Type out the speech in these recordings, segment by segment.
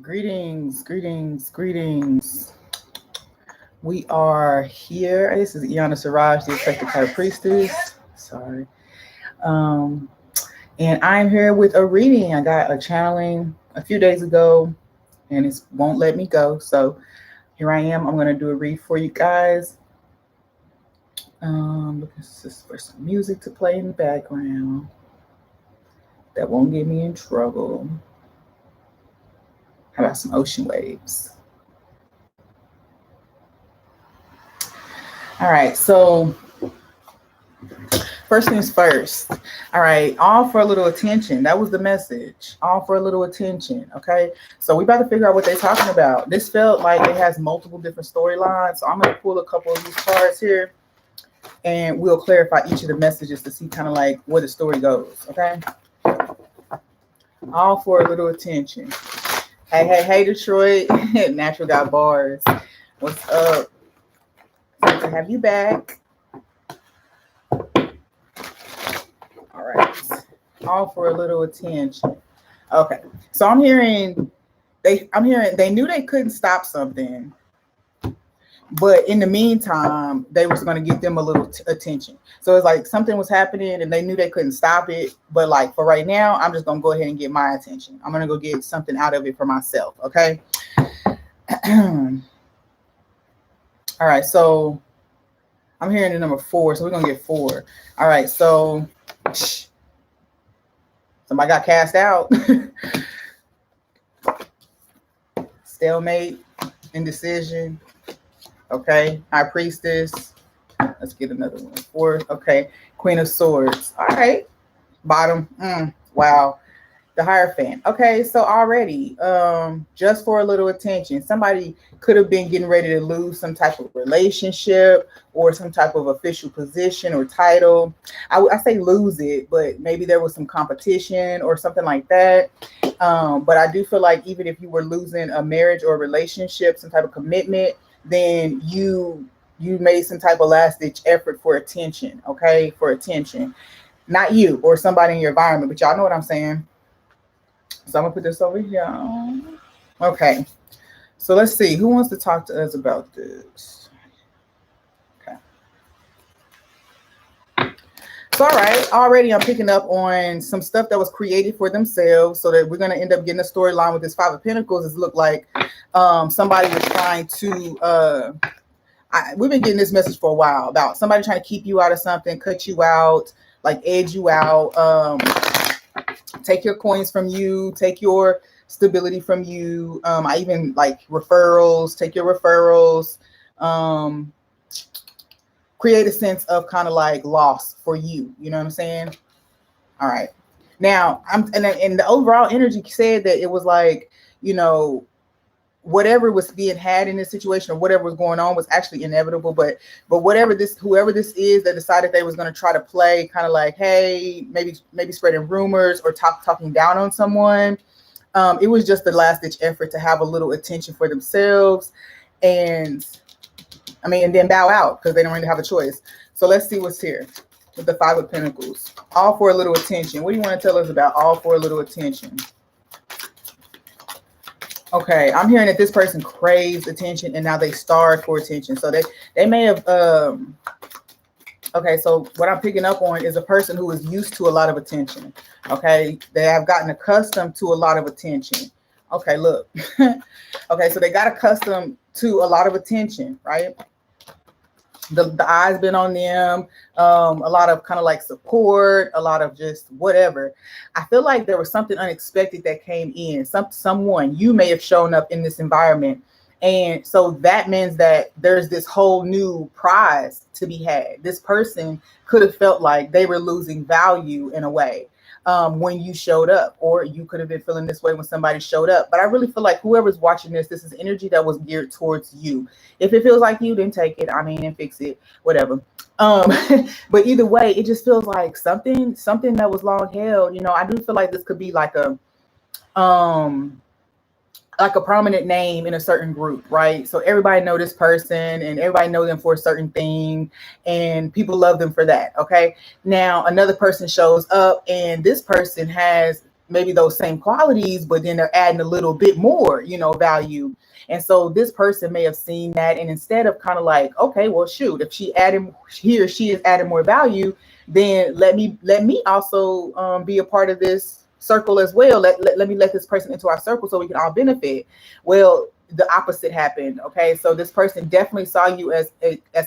Greetings, greetings, greetings. We are here. This is Iyanda Siraj, the effective high priestess. Sorry. Um, and I'm here with a reading. I got a channeling a few days ago, and it won't let me go. So here I am. I'm going to do a read for you guys. Looking for some music to play in the background that won't get me in trouble. How about some ocean waves? All right, so first things first. All right, all for a little attention. That was the message. All for a little attention. Okay, so we about to figure out what they're talking about. This felt like it has multiple different storylines. So I'm going to pull a couple of these cards here, and we'll clarify each of the messages to see kind of like where the story goes. Okay, all for a little attention. Hey, Detroit. Natural got bars. What's up? Good to have you back. All right. All for a little attention. Okay. So I'm hearing they knew they couldn't stop something, but in the meantime, they was going to get them a little attention. So it's like something was happening and they knew they couldn't stop it. But like for right now, I'm just going to go ahead and get my attention. I'm going to go get something out of it for myself. Okay. All right, so I'm hearing the number 4, so we're gonna get 4. All right, so somebody got cast out. Stalemate, indecision. Okay, High Priestess. Let's get another one. 4. Okay, Queen of Swords. All right, bottom. Wow. The Hierophant. Okay, so already, just for a little attention, somebody could have been getting ready to lose some type of relationship or some type of official position or title. I say lose it, but maybe there was some competition or something like that. But I do feel like even if you were losing a marriage or a relationship, some type of commitment, then you made some type of last-ditch effort for attention. Okay, for attention, not you or somebody in your environment, but y'all know what I'm saying. So I'm gonna put this over here. Okay. So let's see. Who wants to talk to us about this? Okay. So all right. Already I'm picking up on some stuff that was created for themselves, so that we're gonna end up getting a storyline with this 5 of Pentacles. It looked like somebody was trying to we've been getting this message for a while about somebody trying to keep you out of something, cut you out, like edge you out. Take your coins from you, take your stability from you. I even like referrals, take your referrals, create a sense of kind of like loss for you. You know what I'm saying? All right. Now and the overall energy said that it was like, whatever was being had in this situation or whatever was going on was actually inevitable. But whoever this is that decided they was going to try to play kind of like, hey, maybe spreading rumors or talking down on someone. It was just the last ditch effort to have a little attention for themselves. And then bow out because they don't really have a choice. So let's see what's here with the 5 of Pentacles. All for a little attention. What do you want to tell us about all for a little attention? Okay, I'm hearing that this person craves attention and now they starve for attention. So they may have, okay, so what I'm picking up on is a person who is used to a lot of attention. Okay, they have gotten accustomed to a lot of attention. Okay, look. Okay, so they got accustomed to a lot of attention, right? The eyes been on them, a lot of kind of like support, a lot of just whatever. I feel like there was something unexpected that came in. Someone, you may have shown up in this environment. And so that means that there's this whole new prize to be had. This person could have felt like they were losing value in a way when you showed up, or you could have been feeling this way when somebody showed up. But I really feel like whoever's watching this is energy that was geared towards you. If it feels like you, then take it. And fix it, whatever. But either way, it just feels like something that was long held. I do feel like this could be like a prominent name in a certain group, right? So everybody know this person and everybody know them for a certain thing and people love them for that, okay? Now, another person shows up and this person has maybe those same qualities, but then they're adding a little bit more, value. And so this person may have seen that, and instead of kind of like, okay, well, shoot, if he or she is adding more value, then let me also be a part of this circle as well. Let me let this person into our circle so we can all benefit. Well, the opposite happened. Okay, so this person definitely saw you as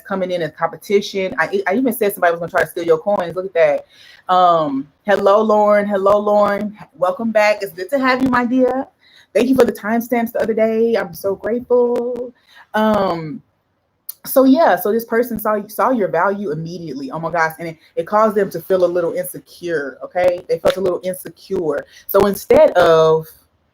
coming in as competition. I even said somebody was gonna try to steal your coins. Look at that. Hello, Lauren. Hello, Lauren. Welcome back. It's good to have you, my dear. Thank you for the timestamps the other day. I'm so grateful. So yeah, so this person saw your value immediately. Oh my gosh, and it caused them to feel a little insecure. Okay, they felt a little insecure. So instead of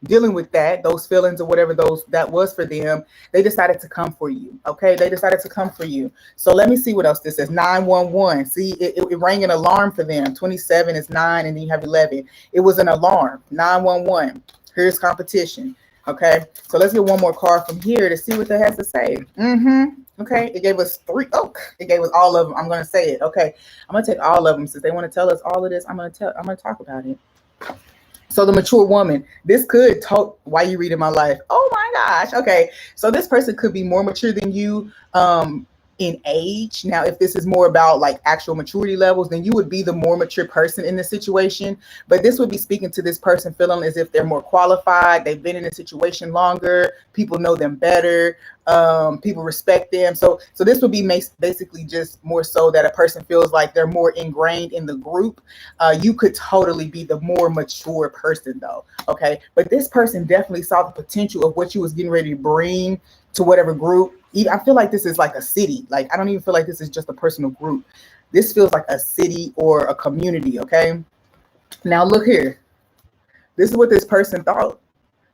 dealing with those feelings or whatever that was for them, they decided to come for you. Okay, they decided to come for you. So let me see what else this says. 911. See, it rang an alarm for them. 27 is 9, and then you have 11. It was an alarm. 911. Here's competition. Okay, so let's get one more card from here to see what that has to say. Okay, it gave us 3. Oh, it gave us all of them. I'm going to say it. Okay, I'm going to take all of them since they want to tell us all of this. I'm going to talk about it. So the mature woman, this could talk. Why you reading my life? Oh my gosh. Okay, so this person could be more mature than you in age. Now, if this is more about like actual maturity levels, then you would be the more mature person in this situation. But this would be speaking to this person feeling as if they're more qualified. They've been in a situation longer. People know them better. People respect them. So this would be basically just more so that a person feels like they're more ingrained in the group. You could totally be the more mature person though. Okay. But this person definitely saw the potential of what you was getting ready to bring to whatever group. I feel like this is like a city. Like, I don't even feel like this is just a personal group. This feels like a city or a community. Okay. Now look here. This is what this person thought.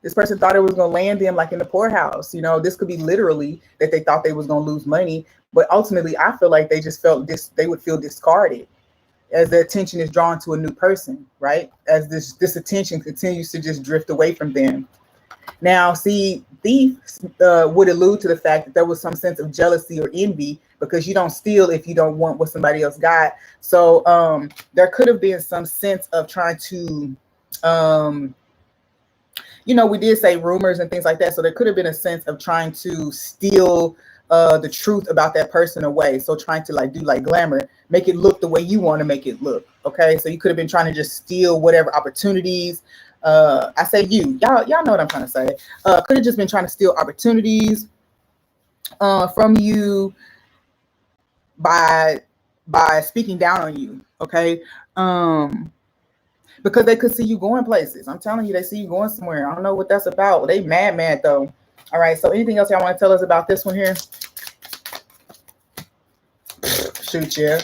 This person thought it was going to land them like in the poorhouse. This could be literally that they thought they was going to lose money. But ultimately, I feel like they just felt they would feel discarded as the attention is drawn to a new person, right? As this attention continues to just drift away from them. Now, see, thief would allude to the fact that there was some sense of jealousy or envy because you don't steal if you don't want what somebody else got. So there could have been some sense of trying to, we did say rumors and things like that. So there could have been a sense of trying to steal the truth about that person away. So trying to do glamour, make it look the way you want to make it look. Okay. So you could have been trying to just steal whatever opportunities. I say y'all know what I'm trying to say. Could have just been trying to steal opportunities from you by speaking down on you. Okay. Because they could see you going places. I'm telling you, they see you going somewhere. I don't know what that's about. They mad though. All right. So anything else y'all want to tell us about this one here? Shoot, yeah.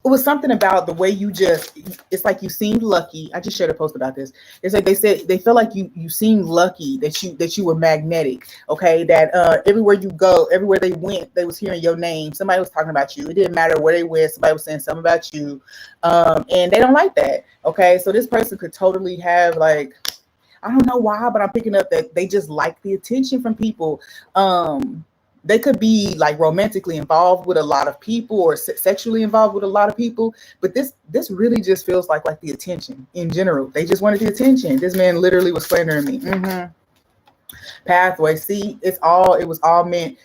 It was something about the way it's like you seemed lucky. I just shared a post about this. It's like they said they felt like you seemed lucky, that you were magnetic. Okay, that everywhere you go, everywhere they went, they was hearing your name. Somebody was talking about you. It didn't matter where they went. Somebody was saying something about you, and they don't like that. Okay, so this person could totally have I don't know why, but I'm picking up that they just like the attention from people. They could be romantically involved with a lot of people or sexually involved with a lot of people. But this really just feels like the attention in general. They just wanted the attention. This man literally was slandering me. Pathway. See, it was all meant.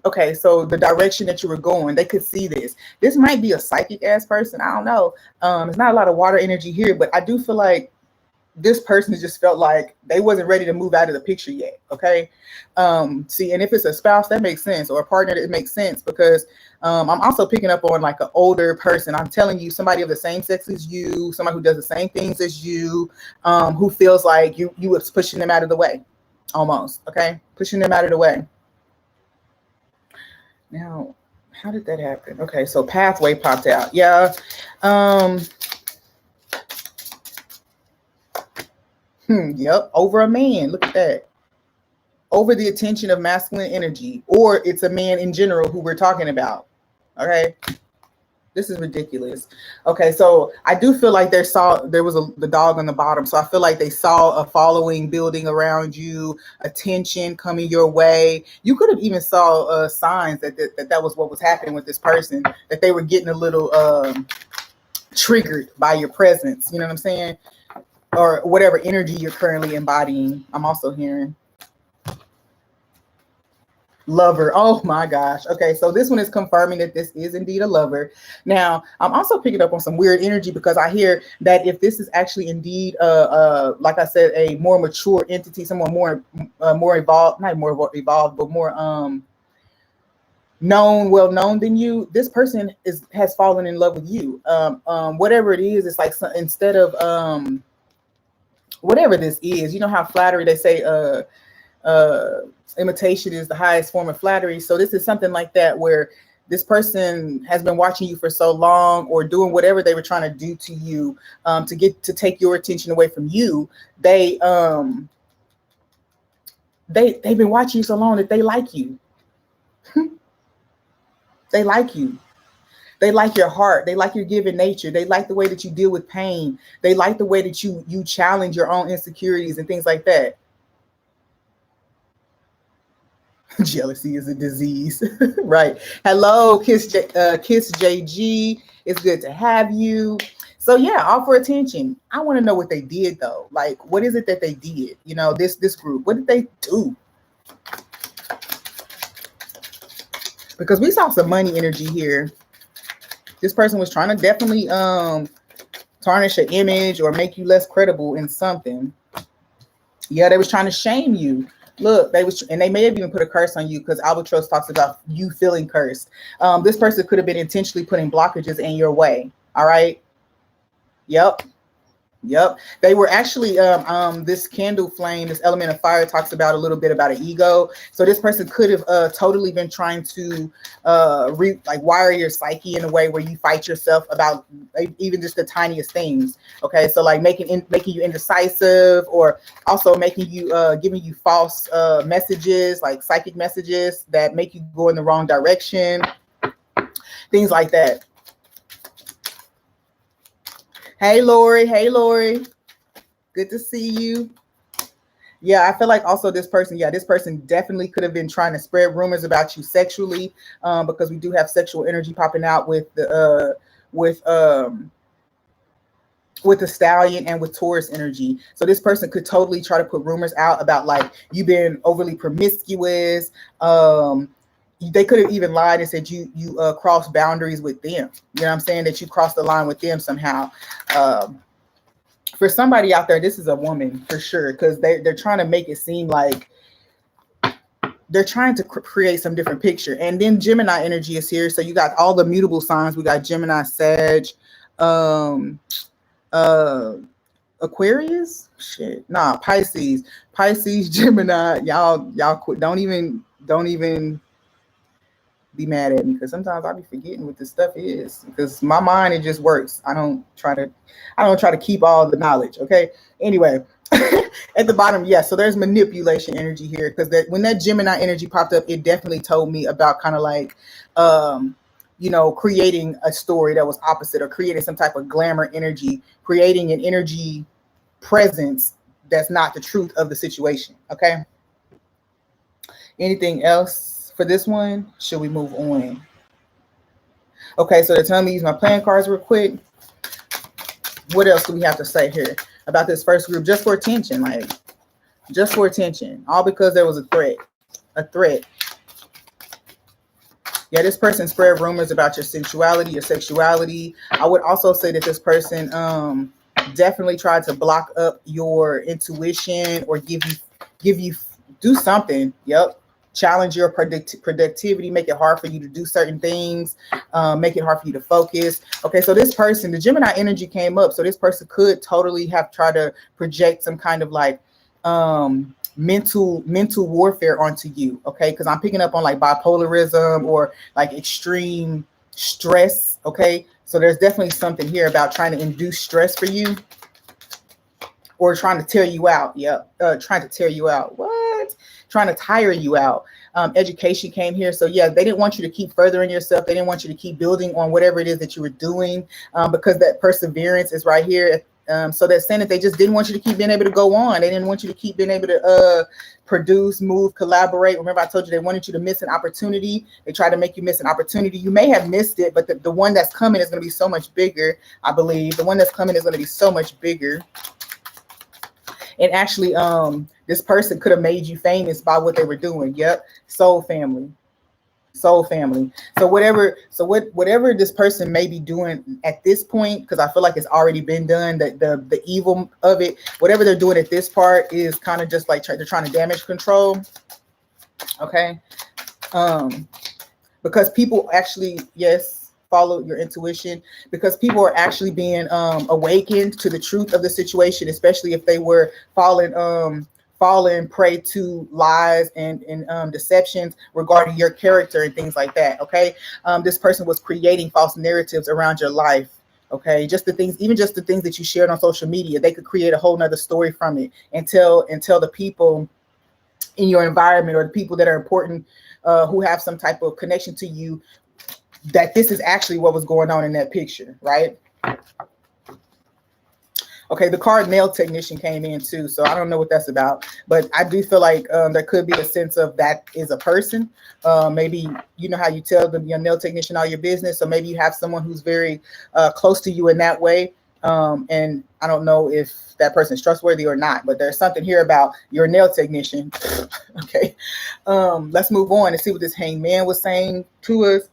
Okay, so the direction that you were going, they could see this. This might be a psychic ass person. I don't know. There's not a lot of water energy here, but I do feel like this person just felt like they wasn't ready to move out of the picture yet. Okay. See, and if it's a spouse, that makes sense, or a partner, that makes sense, because I'm also picking up on an older person. I'm telling you, somebody of the same sex as you, somebody who does the same things as you, who feels like you was pushing them out of the way, almost. Okay. Pushing them out of the way. Now, how did that happen? Okay. So pathway popped out. Yeah. Yep, over a man. Look at that. Over the attention of masculine energy, or it's a man in general who we're talking about. Okay, this is ridiculous. Okay, so I do feel like there was the dog on the bottom. So I feel like they saw a following building around you, attention coming your way. You could have even saw signs that was what was happening with this person, that they were getting a little triggered by your presence. You know what I'm saying? Or whatever energy you're currently embodying. I'm also hearing lover. Oh my gosh. Okay, so this one is confirming that this is indeed a lover. Now, I'm also picking up on some weird energy because I hear that if this is actually indeed like I said, a more mature entity, someone more evolved, not more evolved, but more well known than you, this person has fallen in love with you. Whatever it is, it's like instead of whatever this is, you know how flattery, they say imitation is the highest form of flattery. So this is something like that, where this person has been watching you for so long, or doing whatever they were trying to do to you to take your attention away from you. They've been watching you so long that they like you. They like you. They like your heart. They like your giving nature. They like the way that you deal with pain. They like the way that you challenge your own insecurities and things like that. Jealousy is a disease. Right. Hello, Kiss JG. It's good to have you. So yeah, offer attention. I want to know what they did though. Like, what is it that they did? You know, this group, what did they do? Because we saw some money energy here. This person was trying to definitely tarnish an image or make you less credible in something. Yeah, they was trying to shame you. Look, and they may have even put a curse on you, because Albatross talks about you feeling cursed. This person could have been intentionally putting blockages in your way. All right. Yep. They were actually this candle flame, this element of fire, talks about a little bit about an ego. So this person could have totally been trying to wire your psyche in a way where you fight yourself about even just the tiniest things. Okay, so like making you indecisive, or also making you giving you false messages, like psychic messages that make you go in the wrong direction, things like that. Hey, Lori. Good to see you. Yeah, I feel like also this person definitely could have been trying to spread rumors about you sexually, because we do have sexual energy popping out with the stallion and with Taurus energy. So this person could totally try to put rumors out about like you being overly promiscuous. They could have even lied and said you crossed boundaries with them. You know what I'm saying? That you crossed the line with them somehow. For somebody out there, this is a woman for sure, because they're trying to make it seem like they're trying to create some different picture. And then Gemini energy is here. So you got all the mutable signs. We got Gemini, Sag, Aquarius. Pisces, Gemini. Y'all quit. Don't even be mad at me, because sometimes I'll be forgetting what this stuff is, because my mind, it just works. I don't try to keep all the knowledge. Okay. Anyway, at the bottom, yeah. So there's manipulation energy here, because when that Gemini energy popped up, it definitely told me about kind of like, creating a story that was opposite, or creating some type of glamour energy, creating an energy presence that's not the truth of the situation. Okay. Anything else for this one? Should we move on? Okay, so they're telling me to use my playing cards real quick. What else do we have to say here about this first group? Just for attention, all because there was a threat. Yeah, this person spread rumors about your sensuality, your sexuality. I would also say that this person definitely tried to block up your intuition, or give you do something. Yep. Challenge your productivity, make it hard for you to do certain things, make it hard for you to focus. Okay, so this person, the Gemini energy came up, so this person could totally have tried to project some kind of like mental warfare onto you. Okay, because I'm picking up on like bipolarism or like extreme stress. Okay, so there's definitely something here about trying to induce stress for you, or trying to tear you out. Trying to tear you out. What? Trying to tire you out. Education came here. So yeah, they didn't want you to keep furthering yourself. They didn't want you to keep building on whatever it is that you were doing, because that perseverance is right here So they're saying that they just didn't want you to keep being able to go on. They didn't want you to keep being able to produce, move, collaborate. Remember, I told you they wanted you to miss an opportunity. They tried to make you miss an opportunity. You may have missed it, but the one that's coming is going to be so much bigger, I believe. The one that's coming is going to be so much bigger. And actually, this person could have made you famous by what they were doing. Yep. Soul family. Soul family. So whatever this person may be doing at this point, because I feel like it's already been done, the evil of it, whatever they're doing at this part is kind of just like they're trying to damage control. Okay. Because people actually, yes, follow your intuition, because people are actually being awakened to the truth of the situation, especially if they were falling prey to lies and deceptions regarding your character and things like that. Okay. This person was creating false narratives around your life. Okay. Just the things, even just the things that you shared on social media, they could create a whole nother story from it and tell the people in your environment or the people that are important, who have some type of connection to you, that this is actually what was going on in that picture, right? Okay, the card nail technician came in too, so I don't know what that's about, but I do feel like there could be a sense of that is a person. Maybe you know how you tell your nail technician all your business, so maybe you have someone who's very close to you in that way, and I don't know if that person is trustworthy or not, but there's something here about your nail technician. Okay, let's move on and see what this hangman was saying to us.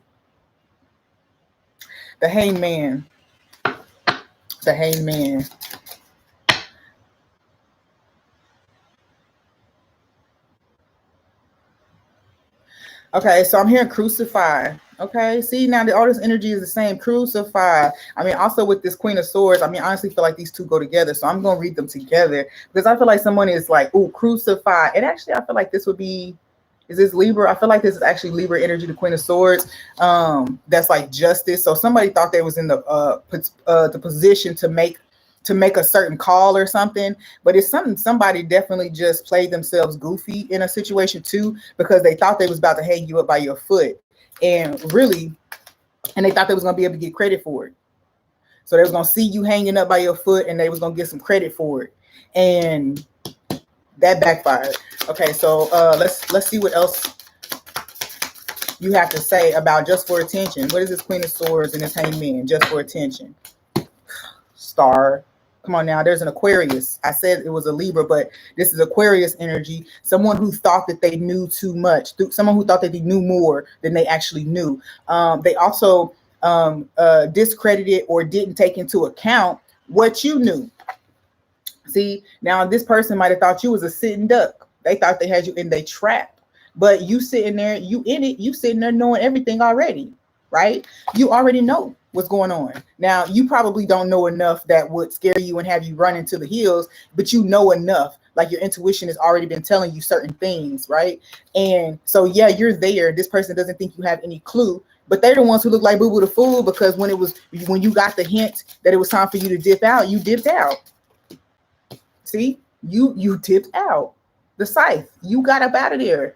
The hangman. The hangman. Okay, so I'm hearing crucify. Okay, see now all this energy is the same. Crucify. I mean, also with this Queen of Swords, I mean, I honestly feel like these two go together. So I'm gonna read them together because I feel like someone is like, ooh, crucify. And actually, I feel like this would be, is this Libra? I feel like this is actually Libra energy, the Queen of Swords. That's like justice. So somebody thought they was in the position to make a certain call or something, but it's somebody definitely just played themselves goofy in a situation too, because they thought they was about to hang you up by your foot, and they thought they was gonna be able to get credit for it. So they was gonna see you hanging up by your foot, and they was gonna get some credit for it, and that backfired. Okay, so let's see what else you have to say about just for attention. What is this Queen of Swords and this hangman? Just for attention. Star. Come on now, there's an Aquarius. I said it was a Libra, but this is Aquarius energy. Someone who thought that they knew too much. Someone who thought that they knew more than they actually knew. They also discredited or didn't take into account what you knew. See, now this person might have thought you was a sitting duck. They thought they had you in their trap, but you sitting there, you in it, you sitting there knowing everything already, right? You already know what's going on. Now, you probably don't know enough that would scare you and have you run into the hills, but you know enough, like your intuition has already been telling you certain things, right? And so, yeah, you're there. This person doesn't think you have any clue, but they're the ones who look like Boo Boo the Fool, because when you got the hint that it was time for you to dip out, you dipped out. See, you tipped out the scythe. You got up out of there.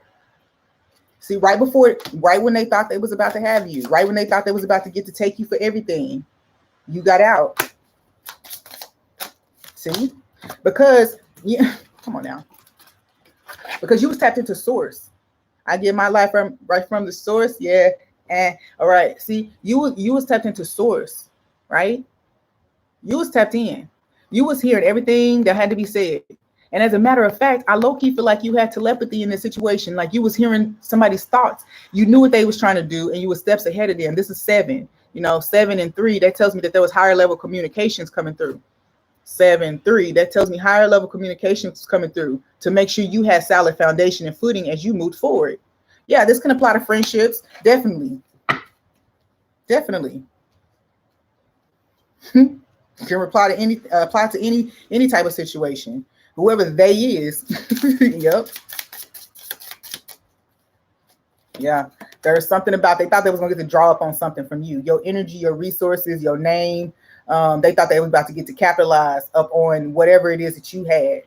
See, right when they thought they was about to have you, right when they thought they was about to get to take you for everything, you got out. See, because come on now, because you was tapped into source. I get my life right from the source. Yeah, and all right. See, you was tapped into source, right? You was tapped in. You was hearing everything that had to be said. And as a matter of fact, I low-key feel like you had telepathy in this situation. Like you was hearing somebody's thoughts. You knew what they was trying to do, and you were steps ahead of them. This is 7. 7 and 3, that tells me that there was higher level communications coming through. 7-3, that tells me higher level communications coming through to make sure you had solid foundation and footing as you moved forward. Yeah, this can apply to friendships. Definitely. Definitely. Can apply to any type of situation. Whoever they is. Yep. Yeah. There's something about, they thought they was going to get to draw up on something from you. Your energy, your resources, your name. They thought they was about to get to capitalize up on whatever it is that you had.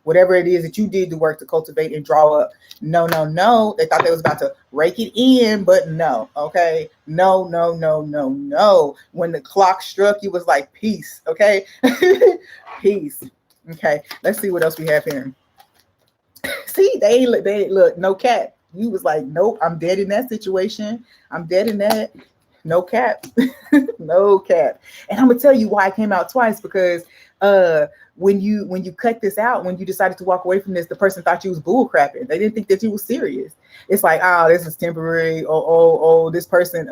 whatever it is that you did the work to cultivate and draw up. No, no, no. They thought they was about to rake it in, but no. Okay. No, no, no, no, no. When the clock struck, you was like, peace. Okay. Peace. Okay. Let's see what else we have here. See, they look, no cap. You was like, nope, I'm dead in that situation. I'm dead in that. No cap. No cap. And I'm gonna tell you why I came out twice, because when you cut this out, when you decided to walk away from this, the person thought you was bull crapping. They didn't think that you was serious. It's like, oh, this is temporary. Oh, this person,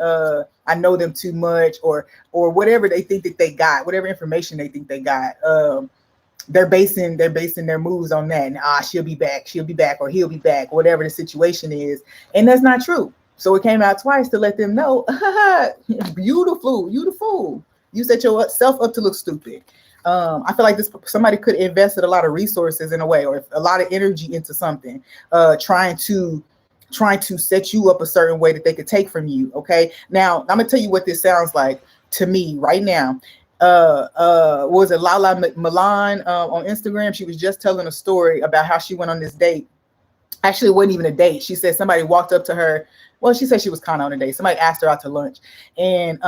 I know them too much, or whatever they think that they got, whatever information they think they got. They're basing their moves on that. And she'll be back, or he'll be back, whatever the situation is. And that's not true. So it came out twice to let them know, beautiful. You set yourself up to look stupid. I feel like somebody could have invested a lot of resources in a way, or a lot of energy into something, trying to set you up a certain way that they could take from you. Okay. Now I'm gonna tell you what this sounds like to me right now. Was it Lala Milan on Instagram? She was just telling a story about how she went on this date. Actually, it wasn't even a date. She said somebody walked up to her. Well, she said she was kind of on a date. Somebody asked her out to lunch, and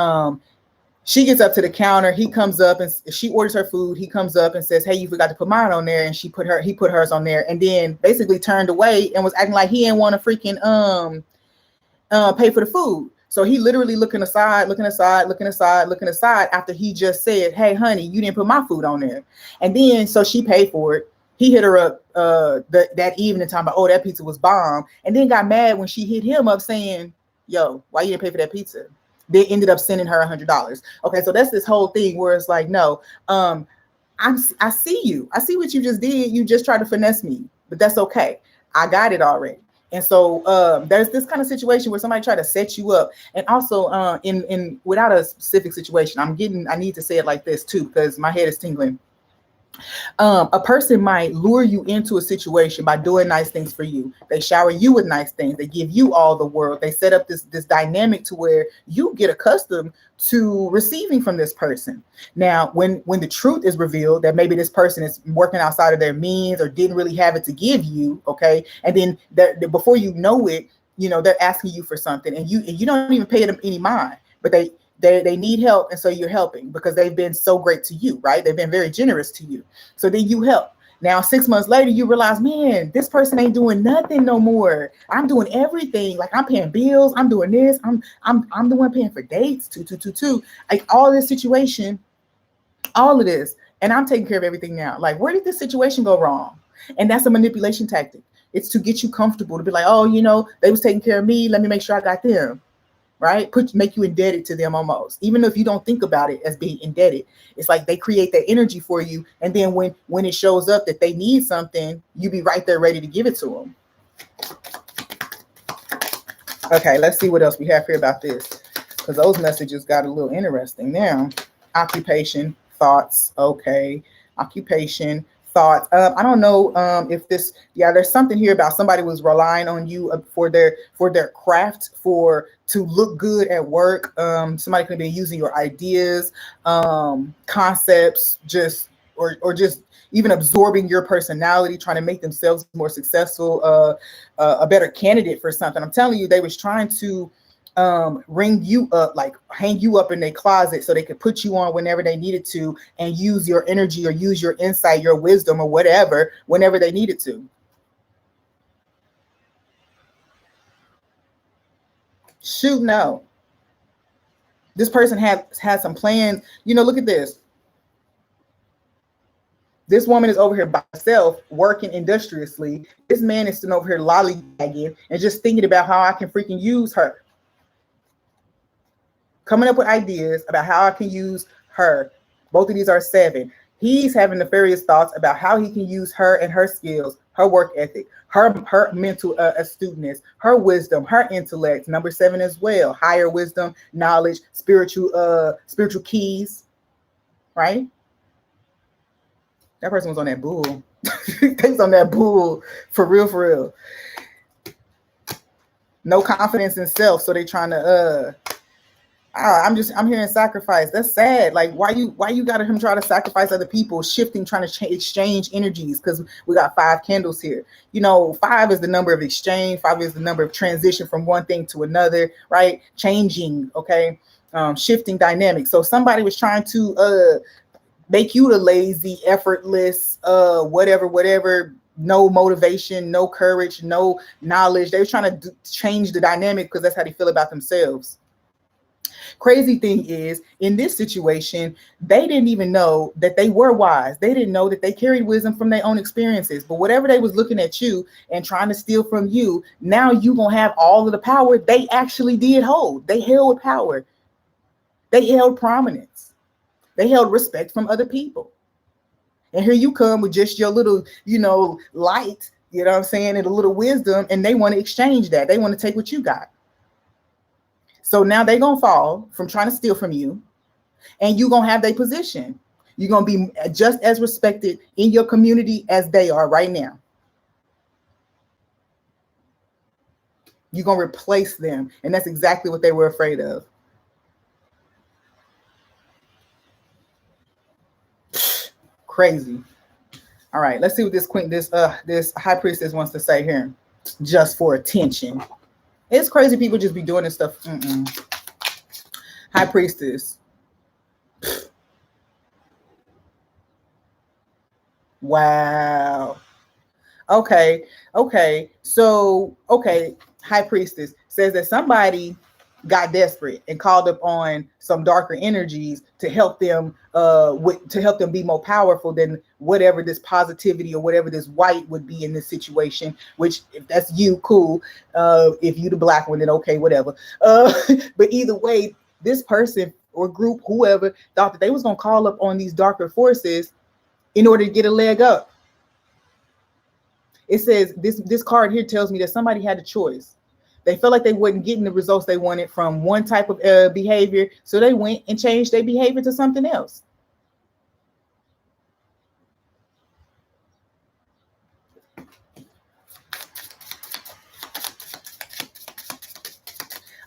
she gets up to the counter. He comes up and she orders her food. He comes up and says, "Hey, you forgot to put mine on there." And he put hers on there, and then basically turned away and was acting like he didn't want to freaking pay for the food. So he literally looking aside after he just said, "Hey, honey, you didn't put my food on there." And then so she paid for it. He hit her up that evening talking about, oh, that pizza was bomb. And then got mad when she hit him up saying, yo, why you didn't pay for that pizza? They ended up sending her $100. Okay, so that's this whole thing where it's like, no, I see you. I see what you just did. You just tried to finesse me, but that's okay. I got it already. And so there's this kind of situation where somebody tried to set you up. And also in without a specific situation, I need to say it like this too, because my head is tingling. A person might lure you into a situation by doing nice things for you. They shower you with nice things. They give you all the world. They set up this dynamic to where you get accustomed to receiving from this person. Now, when the truth is revealed that maybe this person is working outside of their means or didn't really have it to give you, okay, and then before you know it, they're asking you for something, and you don't even pay them any mind, but they need help, and so you're helping because they've been so great to you, right? They've been very generous to you. So then you help. Now 6 months later, you realize, man, this person ain't doing nothing no more. I'm doing everything. Like, I'm paying bills. I'm doing this. I'm the one paying for dates. 2. Like, all this situation, all of this, and I'm taking care of everything now. Like, where did this situation go wrong? And that's a manipulation tactic. It's to get you comfortable, to be like, oh, they was taking care of me. Let me make sure I got them. Right? Make you indebted to them almost, even if you don't think about it as being indebted. It's like they create that energy for you. And then when it shows up that they need something, you be right there ready to give it to them. Okay, let's see what else we have here about this, because those messages got a little interesting now. Occupation, thoughts. Okay, occupation, thoughts. I don't know if this, there's something here about somebody was relying on you for their craft, to look good at work. Somebody could be using your ideas, concepts, or just even absorbing your personality, trying to make themselves more successful, a better candidate for something. I'm telling you, they was trying to ring you up, like hang you up in their closet so they could put you on whenever they needed to, and use your energy or use your insight, your wisdom or whatever, whenever they needed to. Shoot, no. This person had some plans. Look at this. This woman is over here by herself, working industriously. This man is sitting over here lollygagging and just thinking about how I can freaking use her. Coming up with ideas about how I can use her. Both of these are 7. He's having nefarious thoughts about how he can use her and her skills, her work ethic, her mental astuteness, her wisdom, her intellect. Number 7 as well. Higher wisdom, knowledge, spiritual keys, right? That person was on that bull. Things on that bull for real. No confidence in self, so they trying to I'm hearing sacrifice. That's sad. Like why you got him try to sacrifice other people, shifting, trying to exchange energies, because we got 5 candles here. You know, 5 is the number of exchange, 5 is the number of transition from one thing to another, right? Changing, okay, shifting dynamics. So somebody was trying to make you the lazy, effortless, whatever, no motivation, no courage, no knowledge. They were trying to change the dynamic because that's how they feel about themselves. Crazy thing is, in this situation, they didn't even know that they were wise. They didn't know that they carried wisdom from their own experiences. But whatever they was looking at you and trying to steal from you, now you gonna have all of the power they actually did hold. They held power. They held prominence. They held respect from other people. And here you come with just your little, light, you know what I'm saying, and a little wisdom, and they want to exchange that. They want to take what you got. So now they're going to fall from trying to steal from you, and you're going to have their position. You're going to be just as respected in your community as they are right now. You're going to replace them, and that's exactly what they were afraid of. Crazy. All right, let's see what this high priestess wants to say here. Just for attention. It's crazy people just be doing this stuff. High priestess. Wow. Okay. So, high priestess says that somebody got desperate and called up on some darker energies to help them be more powerful than whatever this positivity or whatever this white would be in this situation. Which, if that's you, cool. If you the black one, then okay, whatever. But either way, this person or group, whoever, thought that they was gonna call up on these darker forces in order to get a leg up. It says this card here tells me that somebody had a choice. They felt like they wasn't getting the results they wanted from one type of behavior, so they went and changed their behavior to something else.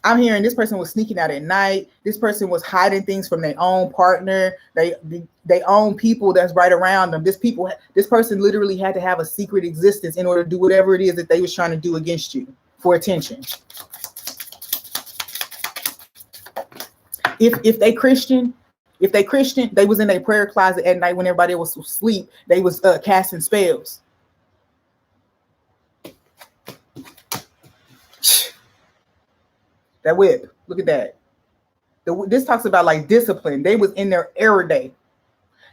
I'm hearing this person was sneaking out at night. This person was hiding things from their own partner. They own people that's right around them. This person literally had to have a secret existence in order to do whatever it is that they was trying to do against you for attention. If they Christian, they was in their prayer closet at night when everybody was asleep. They was casting spells. That whip, look at that. This talks about like discipline. They was in their error day.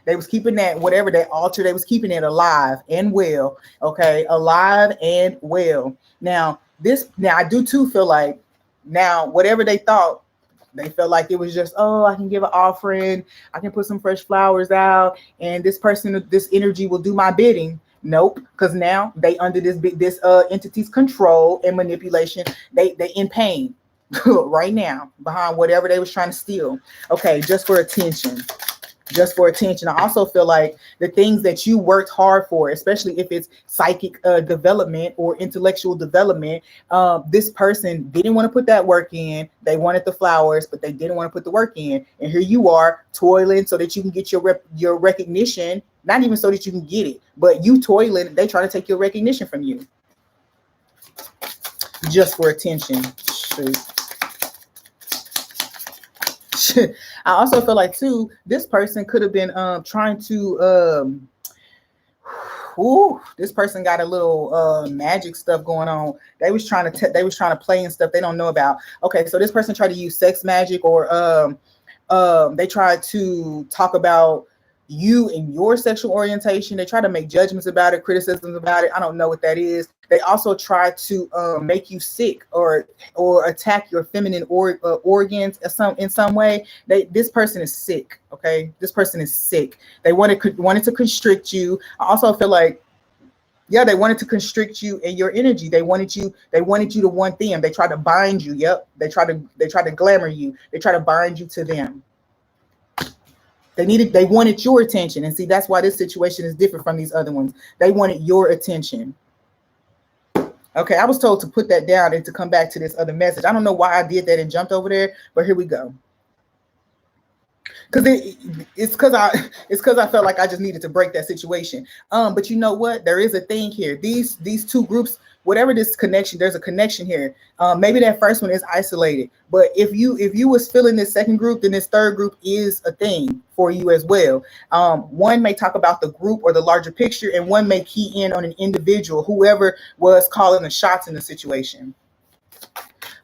They was keeping that, whatever that altar, they was keeping it alive and well. Okay, alive and well. Now I do too feel like now whatever they thought, they felt like it was just, oh, I can give an offering, I can put some fresh flowers out, and this energy will do my bidding. Nope, because now they under this entity's control and manipulation. They in pain right now behind whatever they was trying to steal. Okay, just for attention. I also feel like the things that you worked hard for, especially if it's psychic development or intellectual development, this person didn't want to put that work in. They wanted the flowers, but they didn't want to put the work in. And here you are toiling so that you can get your recognition. Not even so that you can get it, but you toiling. They try to take your recognition from you. Just for attention. Shoot. I also feel like too, this person could have been trying to this person got a little magic stuff going on. They was trying to play and stuff they don't know about. Okay, so this person tried to use sex magic, or they tried to talk about you and your sexual orientation. They try to make judgments about it, criticisms about it. I don't know what that is. They also try to make you sick or attack your feminine organs in some way. This person is sick. Okay, this person is sick. They wanted to constrict you. I also feel like, yeah, they wanted to constrict you and your energy. They wanted you to want them. They tried to bind you. Yep, they tried to glamour you. They tried to bind you to them. They wanted your attention. And see, that's why this situation is different from these other ones. They wanted your attention. Okay, I was told to put that down and to come back to this other message. I don't know why I did that and jumped over there, but here we go. because it's because I felt like I just needed to break that situation. But you know what? There is a thing here. These two groups, whatever this connection, there's a connection here. Maybe that first one is isolated, but if you was feeling this second group, then this third group is a thing for you as well. One may talk about the group or the larger picture, and one may key in on an individual, whoever was calling the shots in the situation.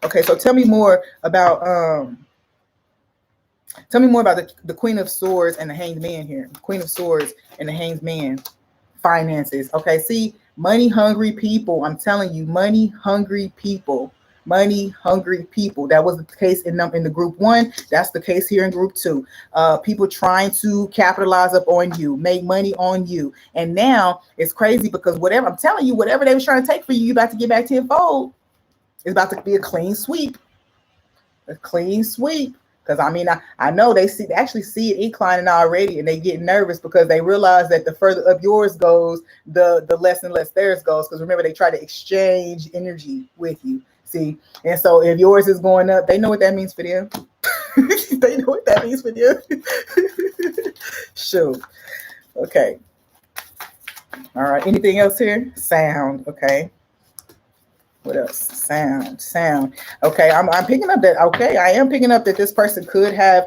Okay, so tell me more about the Queen of Swords and the Hanged Man here. Queen of Swords and the Hanged Man. Finances. Okay, see, money hungry people. I'm telling you, money hungry people. Money hungry people. That was the case in the group one. That's the case here in group two. People trying to capitalize up on you, make money on you. And now it's crazy because whatever I'm telling you, whatever they was trying to take for you, you about to get back tenfold. It's about to be a clean sweep. A clean sweep. Because I mean, I know they actually see it inclining already, and they get nervous because they realize that the further up yours goes, the less and less theirs goes. Because remember, they try to exchange energy with you. See, and so if yours is going up, they know what that means for them. They know what that means for them. Sure. Okay. All right. Anything else here? Sound. Okay. What else? Sound. Okay, I'm picking up that. Okay, I am picking up that this person could have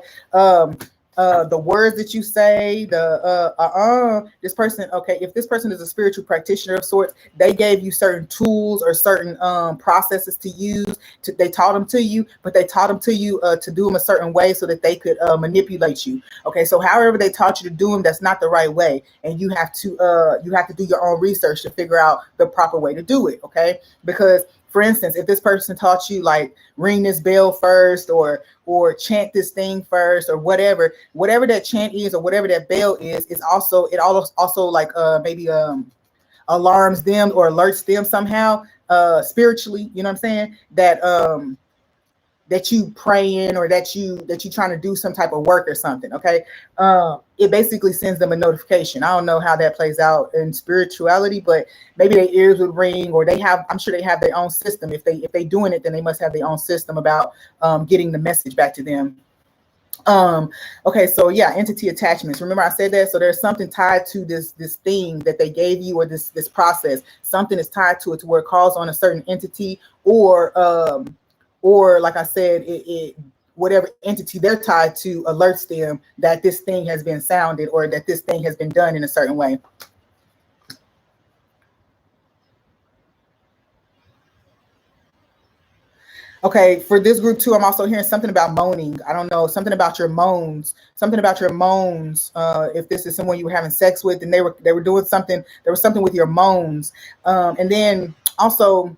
the words that you say, this person. Okay, if this person is a spiritual practitioner of sorts, they gave you certain tools or certain processes to use. They taught them to you, but they taught them to you to do them a certain way so that they could manipulate you. Okay, so however they taught you to do them, that's not the right way, and you have to do your own research to figure out the proper way to do it. Okay, because for instance, if this person taught you like ring this bell first or chant this thing first or whatever that chant is or whatever that bell is, it also like maybe alarms them or alerts them somehow spiritually, you know what I'm saying, that you praying or that you trying to do some type of work or something. Okay, it basically sends them a notification. I don't know how that plays out in spirituality, but maybe their ears would ring, or I'm sure they have their own system. If they doing it, then they must have their own system about getting the message back to them. Okay, so yeah, entity attachments. Remember I said that. So there's something tied to this thing that they gave you, or this process. Something is tied to it to where it calls on a certain entity, or like I said, it whatever entity they're tied to alerts them that this thing has been sounded or that this thing has been done in a certain way. Okay, for this group too, I'm also hearing something about moaning. I don't know, something about your moans. If this is someone you were having sex with, and they were doing something, there was something with your moans. And then also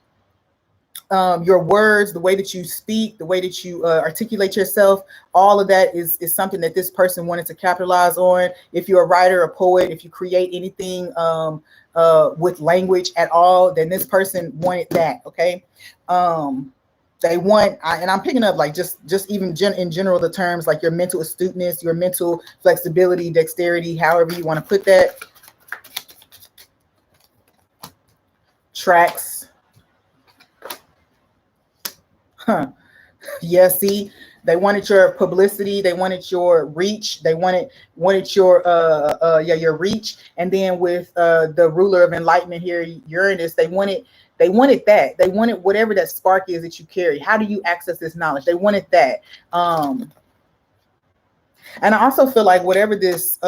your words, the way that you speak, the way that you articulate yourself, all of that is something that this person wanted to capitalize on. If you're a writer, a poet, if you create anything with language at all, then this person wanted that. Okay. They want, and I'm picking up like just even in general the terms like your mental astuteness, your mental flexibility, dexterity, however you want to put that. Tracks. Huh. Yeah, see, they wanted your publicity, they wanted your reach, they wanted your your reach. And then with the ruler of enlightenment here, Uranus, they wanted that. They wanted whatever that spark is that you carry. How do you access this knowledge? They wanted that. And I also feel like whatever this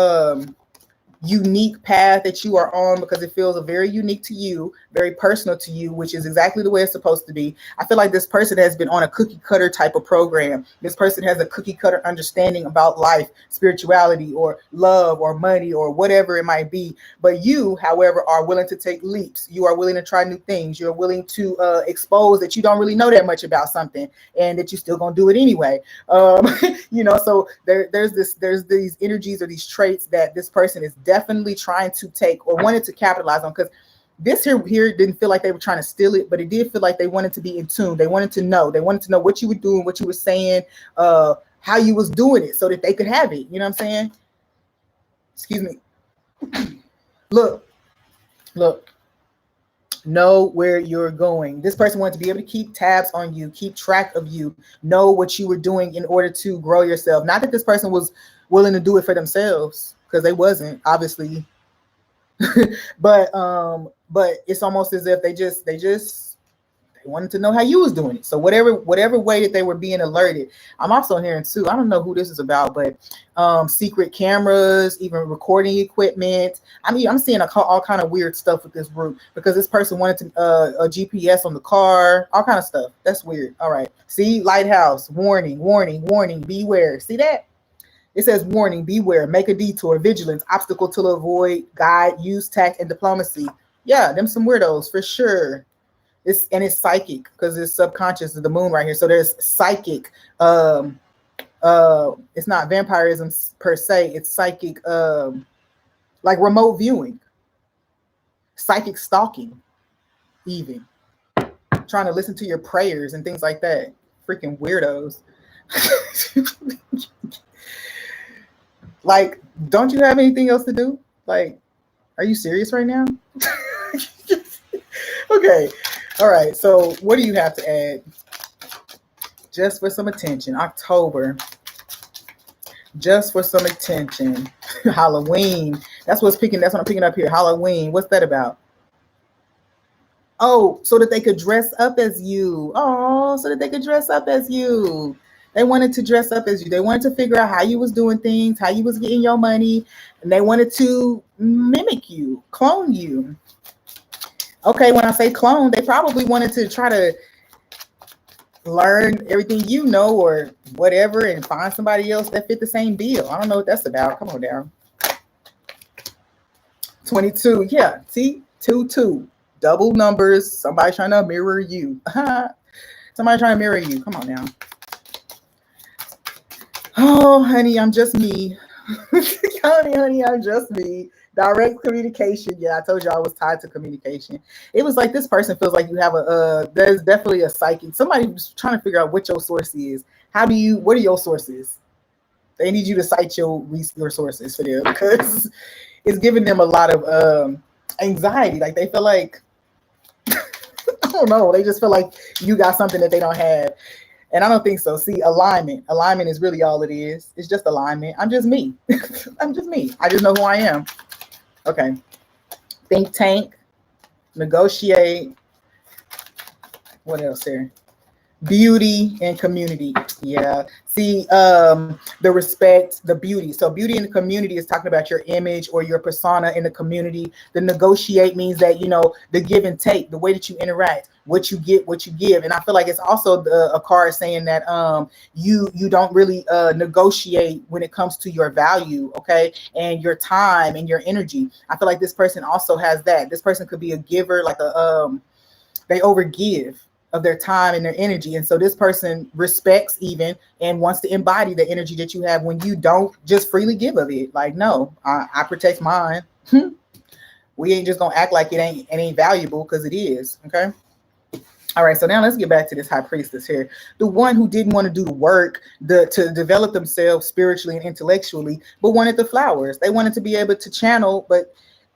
unique path that you are on, because it feels very unique to you, very personal to you, which is exactly the way it's supposed to be. I feel like this person has been on a cookie cutter type of program. This person has a cookie cutter understanding about life, spirituality, or love, or money, or whatever it might be. But you, however, are willing to take leaps. You are willing to try new things. You're willing to expose that you don't really know that much about something, and that you're still gonna do it anyway. So there's these energies or these traits that this person is definitely trying to take or wanted to capitalize on, because this here didn't feel like they were trying to steal it, but it did feel like they wanted to be in tune. They wanted to know what you were doing, what you were saying, how you was doing it, so that they could have it. You know what I'm saying? Excuse me. Look. Know where you're going. This person wanted to be able to keep tabs on you, keep track of you, know what you were doing in order to grow yourself. Not that this person was willing to do it for themselves, because they wasn't, obviously. But it's almost as if they wanted to know how you was doing it. So whatever way that they were being alerted. I'm also hearing too, I don't know who this is about, but secret cameras, even recording equipment. I mean, I'm seeing all kind of weird stuff with this group, because this person wanted to a GPS on the car, all kind of stuff. That's weird. All right. See, lighthouse, warning, warning, warning, beware. See that? It says, warning, beware, make a detour, vigilance, obstacle to avoid, guide, use tact and diplomacy. Yeah, them some weirdos for sure. It's psychic, because it's subconscious of the moon right here. So there's psychic. It's not vampirism per se. It's psychic, like remote viewing, psychic stalking, even trying to listen to your prayers and things like that. Freaking weirdos. Like, don't you have anything else to do? Like, are you serious right now? Okay. All right. So what do you have to add? Just for some attention. October. Just for some attention. Halloween. That's what I'm picking up here. Halloween. What's that about? Oh, so that they could dress up as you. Oh, so that they could dress up as you. They wanted to dress up as you. They wanted to figure out how you was doing things, how you was getting your money, and they wanted to mimic you, clone you. Okay, when I say clone, they probably wanted to try to learn everything you know or whatever and find somebody else that fit the same bill. I don't know what that's about. Come on down. 22. Yeah, see? 2. Double numbers. Somebody trying to mirror you. Somebody trying to mirror you. Come on now. Oh, honey, I'm just me. honey, I'm just me. Direct communication. Yeah, I told you I was tied to communication. It was like this person feels like you have there's definitely a psychic. Somebody was trying to figure out what your source is. What are your sources? They need you to cite your sources for them, because it's giving them a lot of anxiety. Like they feel like, I don't know, they just feel like you got something that they don't have. And I don't think so. See, alignment. Alignment is really all it is. It's just alignment. I'm just me. I'm just me. I just know who I am. Okay. Think tank. Negotiate. What else here? Beauty and community. Yeah. See, the respect, the beauty. So beauty in the community is talking about your image or your persona in the community. The negotiate means that, the give and take, the way that you interact, what you get, what you give. And I feel like it's also a card saying that you don't really negotiate when it comes to your value, okay, and your time and your energy. I feel like this person also has that. This person could be a giver, like they overgive of their time and their energy. And so this person respects even and wants to embody the energy that you have when you don't just freely give of it. Like, no, I protect mine. We ain't just gonna act like it ain't valuable, because it is. Okay. All right, so now let's get back to this high priestess here. The one who didn't want to do the work to develop themselves spiritually and intellectually, but wanted the flowers. They wanted to be able to channel, but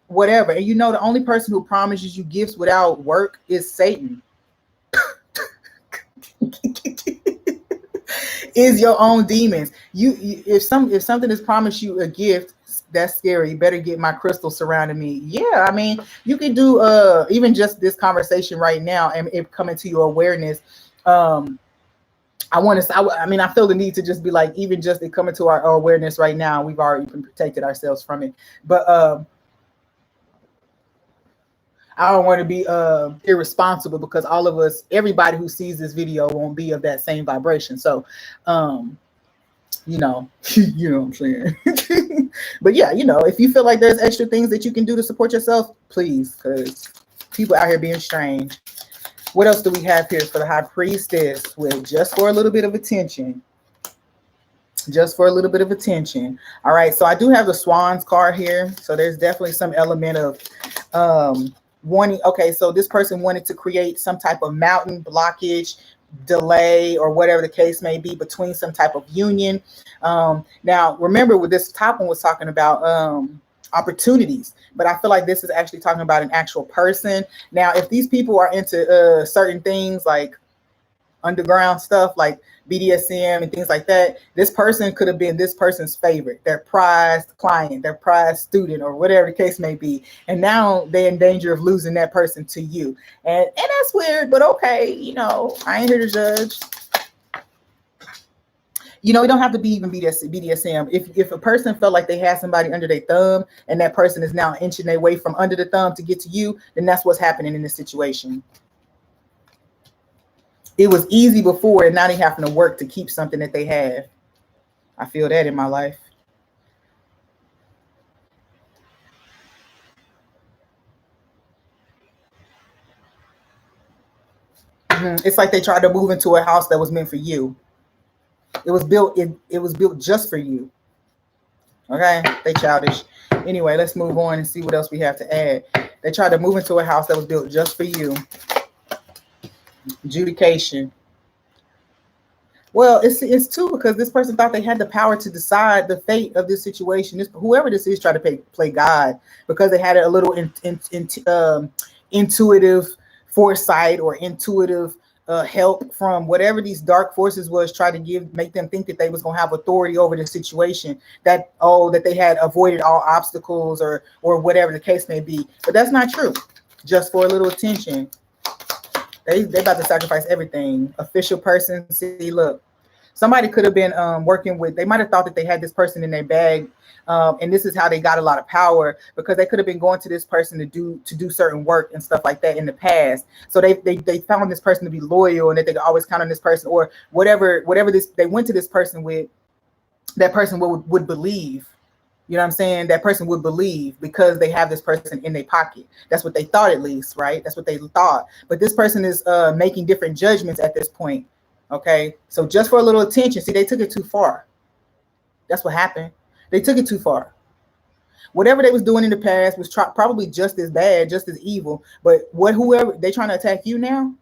whatever. And the only person who promises you gifts without work is Satan. Is your own demons. If something is promised you a gift, that's scary. You better get my crystal surrounding me. Yeah, I mean, you can do even just this conversation right now and it coming to your awareness. I feel the need to just be like, even just it coming to our awareness right now, we've already protected ourselves from it. But I don't want to be irresponsible, because all of us, everybody who sees this video won't be of that same vibration. So, you know what I'm saying? But yeah, if you feel like there's extra things that you can do to support yourself, please, because people out here being strange. What else do we have here for the high priestess with just for a little bit of attention? Just for a little bit of attention. All right, so I do have the Swans card here. So there's definitely some element of wanting. Okay, so this person wanted to create some type of mountain blockage, delay, or whatever the case may be between some type of union. Now, remember what this top one was talking about, opportunities. But I feel like this is actually talking about an actual person. Now, if these people are into certain things like underground stuff like BDSM and things like that, this person could have been this person's favorite, their prized client, their prized student, or whatever the case may be. And now they're in danger of losing that person to you. And that's weird, but okay, you know, I ain't here to judge. You know, it don't have to be even BDSM. If a person felt like they had somebody under their thumb and that person is now inching their way from under the thumb to get to you, then that's what's happening in this situation. It was easy before, and now they having to work to keep something that they have. I feel that in my life. It's like they tried to move into a house that was meant for you. It was built. It was built just for you. Okay, they childish. Anyway, let's move on and see what else we have to add. They tried to move into a house that was built just for you. Adjudication. Well, it's too, because this person thought they had the power to decide the fate of this situation. Whoever this is tried to play God because they had a little intuitive foresight or intuitive help from whatever these dark forces was, try to make them think that they was gonna have authority over the situation, that they had avoided all obstacles or whatever the case may be. But that's not true. Just for a little attention. They about to sacrifice everything. Official person. See, look, somebody could have been working with. They might have thought that they had this person in their bag, and this is how they got a lot of power, because they could have been going to this person to do certain work and stuff like that in the past. So they found this person to be loyal and that they could always count on this person, or whatever they went to this person with. That person would believe. You know what I'm saying? That person would believe because they have this person in their pocket. That's what they thought, at least, right? That's what they thought. But this person is making different judgments at this point. Okay, so just for a little attention. See, they took it too far. That's what happened. They took it too far. Whatever they was doing in the past was probably just as bad, just as evil. But whoever they trying to attack you now,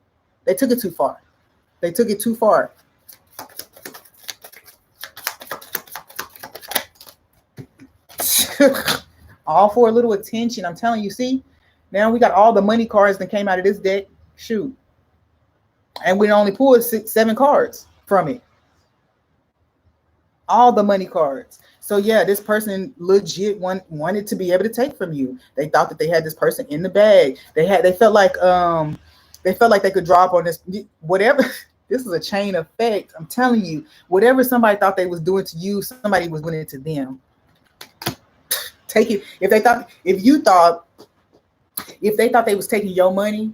they took it too far. They took it too far. All for a little attention. I'm telling you. See, now we got all the money cards that came out of this deck. Shoot, and we only pulled 7 cards from it. All the money cards. So yeah, this person legit wanted to be able to take from you. They thought that they had this person in the bag. They felt like they could drop on this whatever. This is a chain effect. I'm telling you, whatever somebody thought they was doing to you, somebody was doing it to them. Take it. If they thought they was taking your money,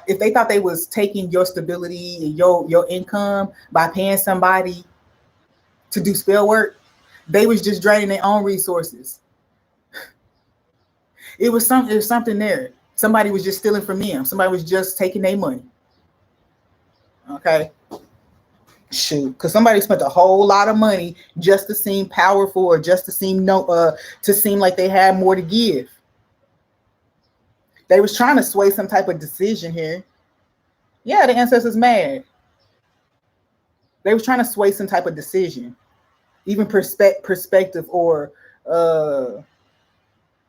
if they thought they was taking your stability and your income by paying somebody to do spell work, they was just draining their own resources. It was something there. Somebody was just stealing from them. Somebody was just taking their money. Okay. Shoot, because somebody spent a whole lot of money just to seem powerful, or just to seem like they had more to give. They was trying to sway some type of decision here. Yeah, the ancestors mad. They was trying to sway some type of decision, even perspective or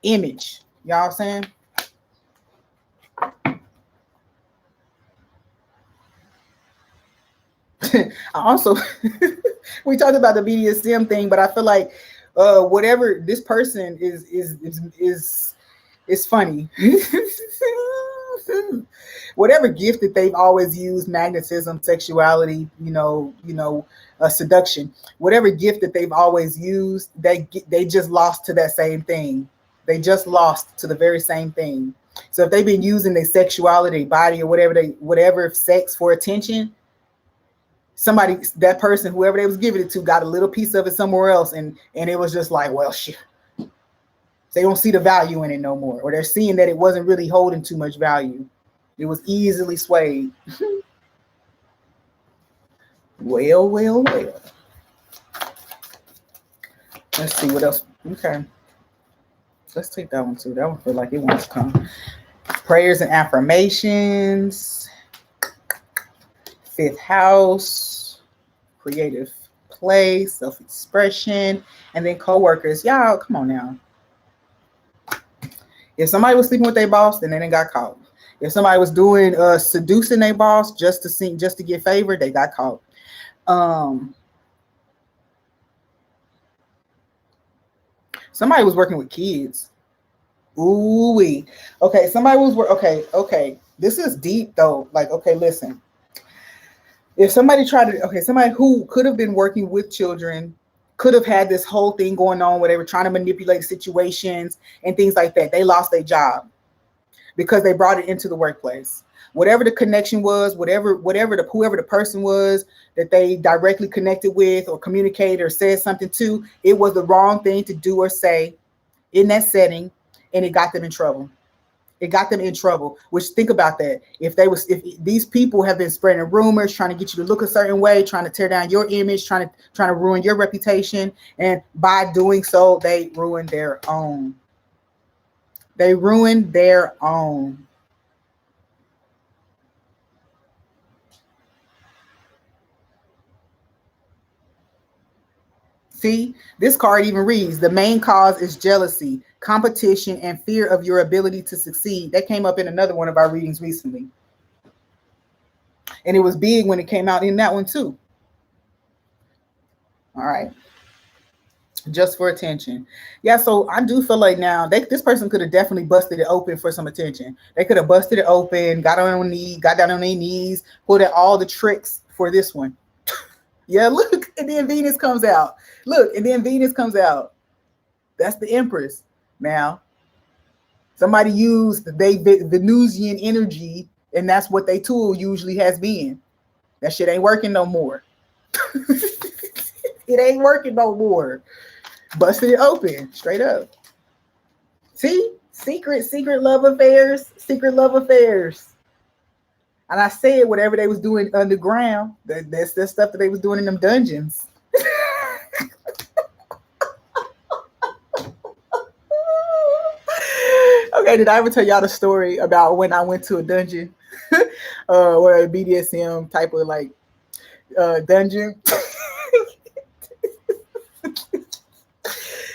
image. Y'all saying? I also we talked about the BDSM thing, but I feel like whatever this person is funny. Whatever gift that they've always used, magnetism, sexuality, seduction, whatever gift that they've always used, they just lost to that same thing. They just lost to the very same thing. So if they've been using their sexuality, body, or whatever sex for attention, that person, whoever they was giving it to, got a little piece of it somewhere else, and it was just like, well, shit. They don't see the value in it no more, or they're seeing that it wasn't really holding too much value. It was easily swayed. Well. Let's see what else. Okay. Let's take that one too. That one feel like it wants to come. Prayers and affirmations. 5th house. Creative play, self-expression, and then coworkers. Y'all, come on now. If somebody was sleeping with their boss, then they didn't got caught. If somebody was doing seducing their boss just to get favored, they got caught. Somebody was working with kids. Ooh-wee. Okay, okay. This is deep though. Like, okay, listen. If somebody somebody who could have been working with children could have had this whole thing going on where they were trying to manipulate situations and things like that. They lost their job because they brought it into the workplace. Whatever the connection was, whoever the person was that they directly connected with or communicated or said something to, it was the wrong thing to do or say in that setting, and it got them in trouble. It got them in trouble. Which, think about that. If these people have been spreading rumors, trying to get you to look a certain way, trying to tear down your image, trying to ruin your reputation, and by doing so, they ruin their own. They ruin their own. See, this card even reads, the main cause is jealousy, competition, and fear of your ability to succeed. That came up in another one of our readings recently. And it was big when it came out in that one too. All right. Just for attention. Yeah, so I do feel like now this person could have definitely busted it open for some attention. They could have busted it open, got down on their knees, pulled out all the tricks for this one. Yeah, look, and then Venus comes out. Look, and then Venus comes out. That's the Empress. Now, somebody used the Venusian energy, and that's what they tool usually has been. That shit ain't working no more. It ain't working no more. Busted it open, straight up. See? Secret love affairs. Secret love affairs. And I said whatever they was doing underground, that's the stuff that they was doing in them dungeons. Okay, did I ever tell y'all the story about when I went to a dungeon? Or a BDSM type of like dungeon?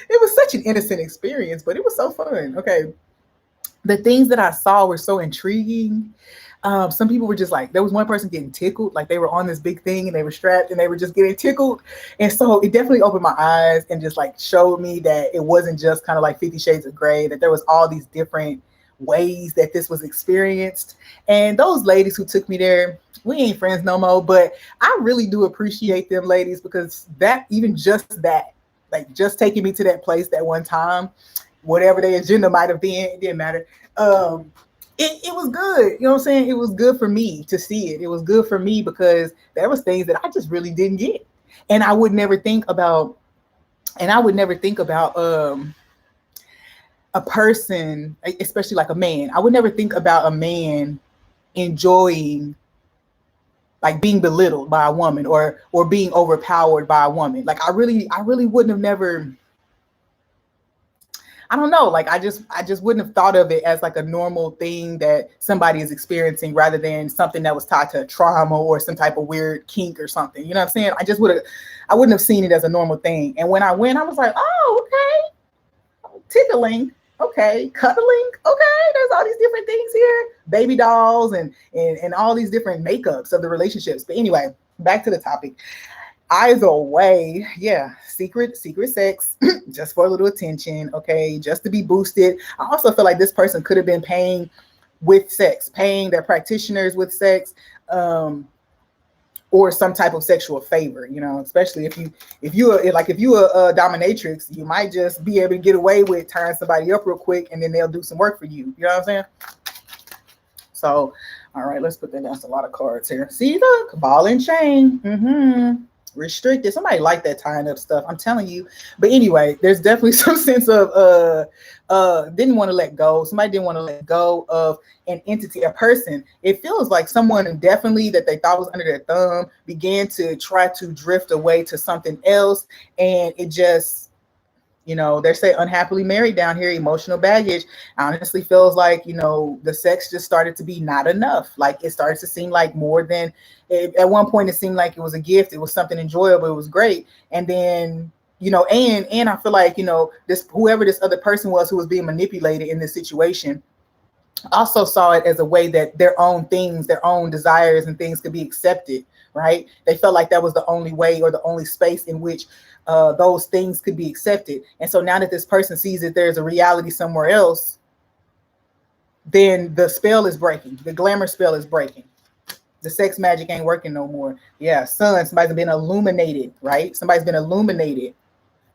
It was such an innocent experience, but it was so fun. Okay. The things that I saw were so intriguing. Some people were just like, there was one person getting tickled, like they were on this big thing and they were strapped and they were just getting tickled. And so it definitely opened my eyes and just like showed me that it wasn't just kind of like 50 Shades of Grey, that there was all these different ways that this was experienced. And those ladies who took me there, we ain't friends no more, but I really do appreciate them ladies, because that, even just that, like just taking me to that place that one time, whatever their agenda might have been, it didn't matter. It was good. You know what I'm saying? It was good for me to see it. It was good for me because there was things that I just really didn't get. And I would never think about, a person, especially like a man. I would never think about a man enjoying like being belittled by a woman or being overpowered by a woman. Like I really wouldn't have never, I don't know, like I just wouldn't have thought of it as like a normal thing that somebody is experiencing, rather than something that was tied to trauma or some type of weird kink or something. You know what I'm saying? I wouldn't have seen it as a normal thing. And when I went, I was like, oh, okay, tickling, okay, cuddling, okay, there's all these different things here, baby dolls and all these different makeups of the relationships. But anyway, back to the topic. Either way, yeah, secret sex, just for a little attention, okay, just to be boosted. I also feel like this person could have been paying their practitioners with sex, or some type of sexual favor, you know, especially if you are a dominatrix, you might just be able to get away with tying somebody up real quick and then they'll do some work for you. You know what I'm saying? So, all right, let's put that down. That's a lot of cards here. See, look, ball and chain. Restricted. Somebody like that tying up stuff, I'm telling you. But anyway, there's definitely some sense of didn't want to let go. Somebody didn't want to let go of an entity, a person. It feels like someone definitely that they thought was under their thumb began to try to drift away to something else, and it just You know, they say unhappily married down here, emotional baggage. Honestly feels like, you know, the sex just started to be not enough. Like it started to seem like more than at one point it seemed like it was a gift. It was something enjoyable. It was great. And then, you know, and I feel like, you know, this whoever this other person was who was being manipulated in this situation also saw it as a way that their own things, their own desires and things could be accepted, right? They felt like that was the only way or the only space in which those things could be accepted. And so now that this person sees that there's a reality somewhere else, then the spell is breaking. The glamour spell is breaking. The sex magic ain't working no more. Yeah, son, somebody's been illuminated, right? Somebody's been illuminated.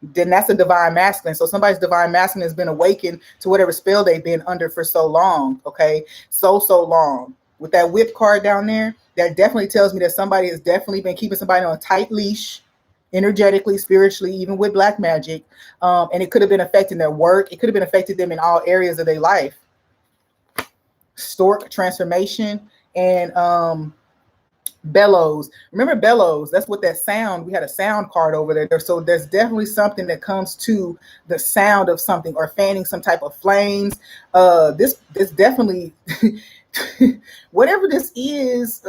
Then that's a divine masculine. So somebody's divine masculine has been awakened to whatever spell they've been under for so long. Okay, so long. With that whip card down there, that definitely tells me that somebody has definitely been keeping somebody on a tight leash, energetically, spiritually, even with black magic. And it could have been affecting their work. It could have been affecting them in all areas of their life. Stork transformation and bellows. Remember bellows? That's what that sound. We had a sound card over there. So there's definitely something that comes to the sound of something or fanning some type of flames. This definitely whatever this is,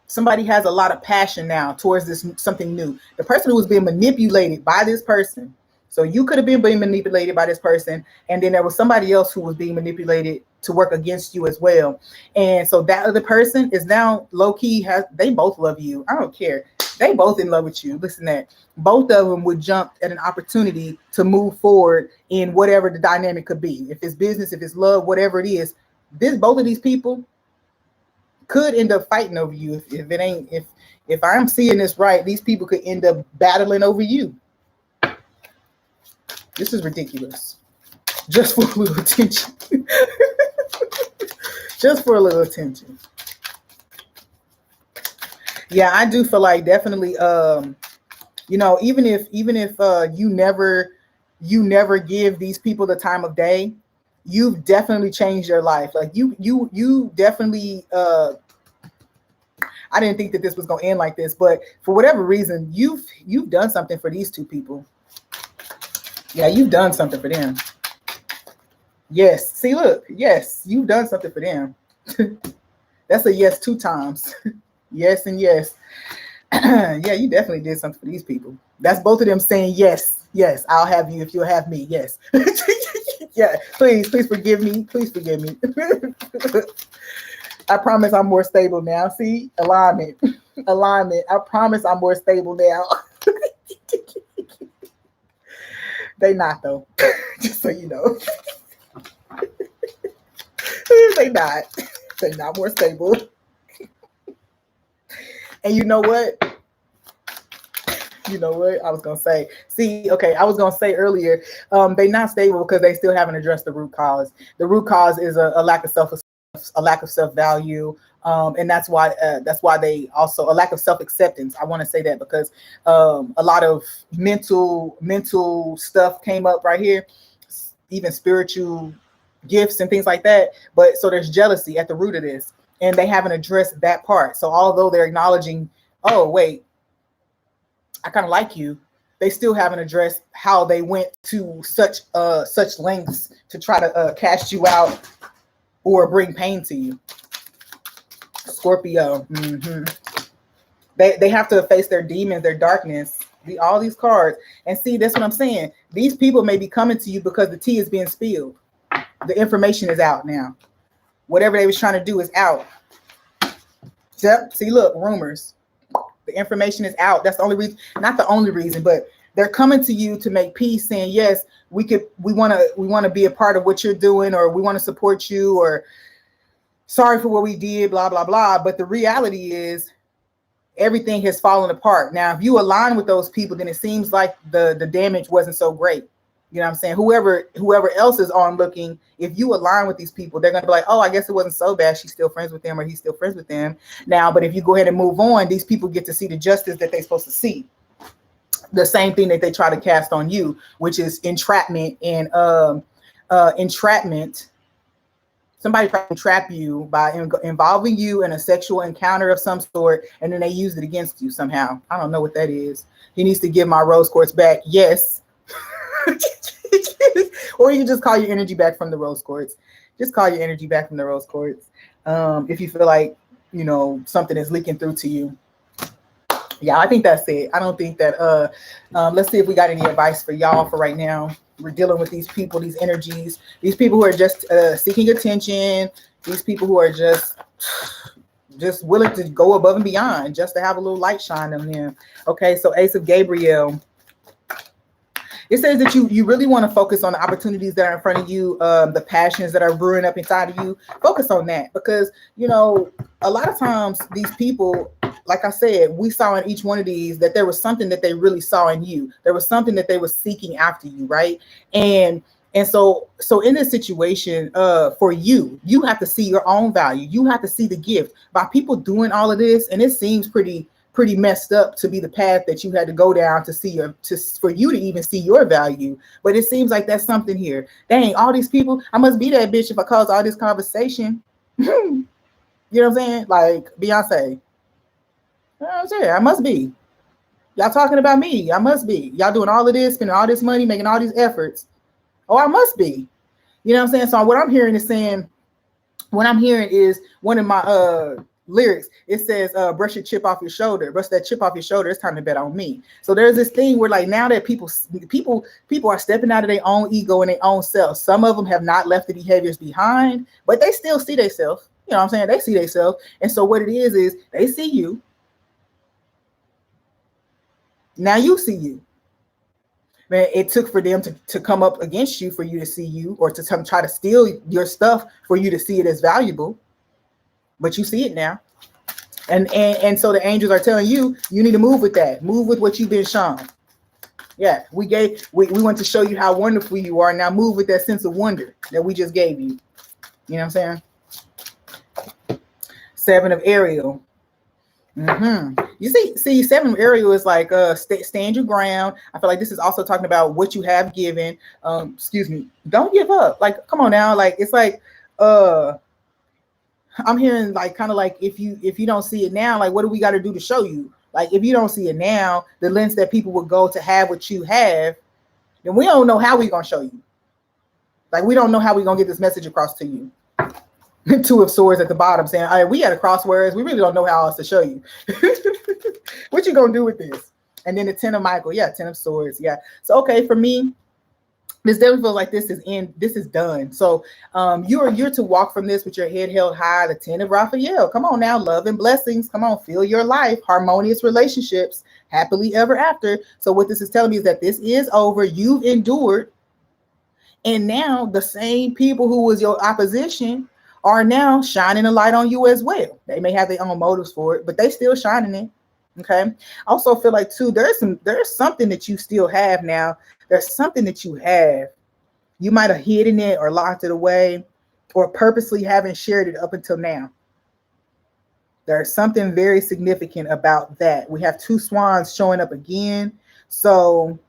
somebody has a lot of passion now towards this something new. The person who was being manipulated by this person. So you could have been being manipulated by this person, and then there was somebody else who was being manipulated to work against you as well. And so that other person is now low-key, they both love you. I don't care. They both in love with you. Listen, that both of them would jump at an opportunity to move forward in whatever the dynamic could be. If it's business, if it's love, whatever it is, both of these people could end up fighting over you. If I'm seeing this right, these people could end up battling over you. This is ridiculous. Just for a little attention. Just for a little attention. Yeah, I do feel like definitely, you know, even if you never give these people the time of day, you've definitely changed your life. Like you definitely, I didn't think that this was going to end like this, but for whatever reason, you've done something for these two people. Yeah, you've done something for them. Yes. See, look. Yes, you've done something for them. That's a yes 2 times. Yes and yes. Yeah, you definitely did something for these people. That's both of them saying yes. Yes, I'll have you if you'll have me. Yes. Yeah, please forgive me. Please forgive me. I promise I'm more stable now. See, alignment. I promise I'm more stable now. They not though. Just so you know. They not more stable. And you know what I was gonna say? See, okay, I was gonna say earlier, they not stable because they still haven't addressed the root cause. The root cause is a lack of self-value. And that's why they also a lack of self-acceptance. I want to say that because a lot of mental stuff came up right here, even spiritual gifts and things like that. But so there's jealousy at the root of this, and they haven't addressed that part. So although they're acknowledging, oh wait, I kind of like you, they still haven't addressed how they went to such lengths to try to cast you out or bring pain to you. Scorpio. They have to face their demons, their darkness, all these cards. And see, that's what I'm saying. These people may be coming to you because the tea is being spilled. The information is out now. Whatever they was trying to do is out. Yep. See, look, rumors. The information is out. That's the only reason, not the only reason, but they're coming to you to make peace, saying, yes, we want to be a part of what you're doing, or we want to support you, or sorry for what we did, blah, blah, blah. But the reality is everything has fallen apart. Now, if you align with those people, then it seems like the damage wasn't so great. You know what I'm saying? Whoever else is on looking, if you align with these people, they're going to be like, oh, I guess it wasn't so bad. She's still friends with them, or he's still friends with them now. But if you go ahead and move on, these people get to see the justice that they're supposed to see. The same thing that they try to cast on you, which is entrapment and entrapment. Somebody trying to trap you by involving you in a sexual encounter of some sort, and then they use it against you somehow. I don't know what that is. He needs to give my rose quartz back. Yes. Or you can just call your energy back from the rose quartz. Just call your energy back from the rose quartz. If you feel like, something is leaking through to you. Yeah, I think that's it. I don't think that, let's see if we got any advice for y'all for right now. We're dealing with these people, these energies, these people who are just seeking attention, these people who are just willing to go above and beyond just to have a little light shine on them. Okay, so Ace of Gabriel. It says that you really want to focus on the opportunities that are in front of you, the passions that are brewing up inside of you. Focus on that because, a lot of times these people, like I said, we saw in each one of these that there was something that they really saw in you. There was something that they were seeking after you, right? And so in this situation, for you have to see your own value. You have to see the gift by people doing all of this. And it seems pretty messed up to be the path that you had to go down to see for you to even see your value. But it seems like that's something here. Dang, all these people, I must be that bitch if I cause all this conversation. You know what I'm saying? Like Beyonce. You know what I'm saying? I must be. Y'all talking about me. I must be. Y'all doing all of this, spending all this money, making all these efforts. Oh, I must be. You know what I'm saying? So what I'm hearing is one of my lyrics. It says, brush your chip off your shoulder. Brush that chip off your shoulder. It's time to bet on me. So there's this thing where like now that people are stepping out of their own ego and their own self. Some of them have not left the behaviors behind, but they still see themselves. You know what I'm saying? They see themselves. And so what it is they see you. Now you see you. Man, it took for them to come up against you for you to see you, or to try to steal your stuff for you to see it as valuable. But you see it now. And so the angels are telling you, you need to move with that. Move with what you've been shown. Yeah, we want to show you how wonderful you are. Now move with that sense of wonder that we just gave you. You know what I'm saying? Seven of Ariel. You see, Seven of Ariel is like stand your ground. I feel like this is also talking about what you have given. Don't give up. Like, come on now. Like, it's like I'm hearing like kind of like if you don't see it now, like what do we got to do to show you? Like if you don't see it now, the lengths that people would go to have what you have, then we don't know how we gonna show you. Like we don't know how we gonna get this message across to you. Two of Swords at the bottom saying, all right, we at a crosswords. We really don't know how else to show you. What you gonna do with this? And then the 10 of Michael. Yeah, 10 of Swords. Yeah. So okay, for me, this definitely feels like this is done. So you're to walk from this with your head held high. The 10 of Raphael. Come on now, love and blessings. Come on, feel your life, harmonious relationships, happily ever after. So what this is telling me is that this is over. You've endured. And now the same people who was your opposition are now shining a light on you as well. They may have their own motives for it, but they still shining it. Okay. I also feel like too, there's something that you still have now. There's something that you have. You might have hidden it or locked it away or purposely haven't shared it up until now. There's something very significant about that. We have two swans showing up again. So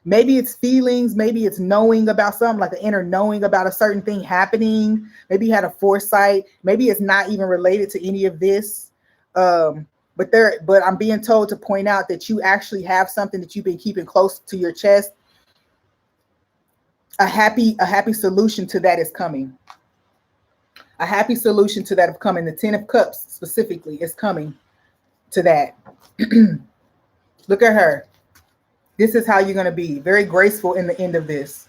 maybe it's feelings, maybe it's knowing about something, like an inner knowing about a certain thing happening. Maybe you had a foresight. Maybe it's not even related to any of this. But I'm being told to point out that you actually have something that you've been keeping close to your chest. A happy solution to that is coming. A happy solution to that is coming. The 10 of Cups specifically is coming to that. Look at her. This is how you're going to be. Very graceful in the end of this.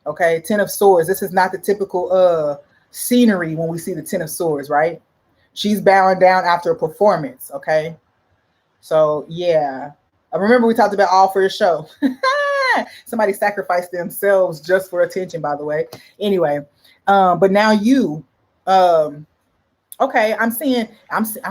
Okay, 10 of Swords. This is not the typical scenery when we see the 10 of Swords, right? She's bowing down after a performance, okay? So, yeah. I remember we talked about all for a show. Somebody sacrificed themselves just for attention, by the way. Anyway, but now you... okay, I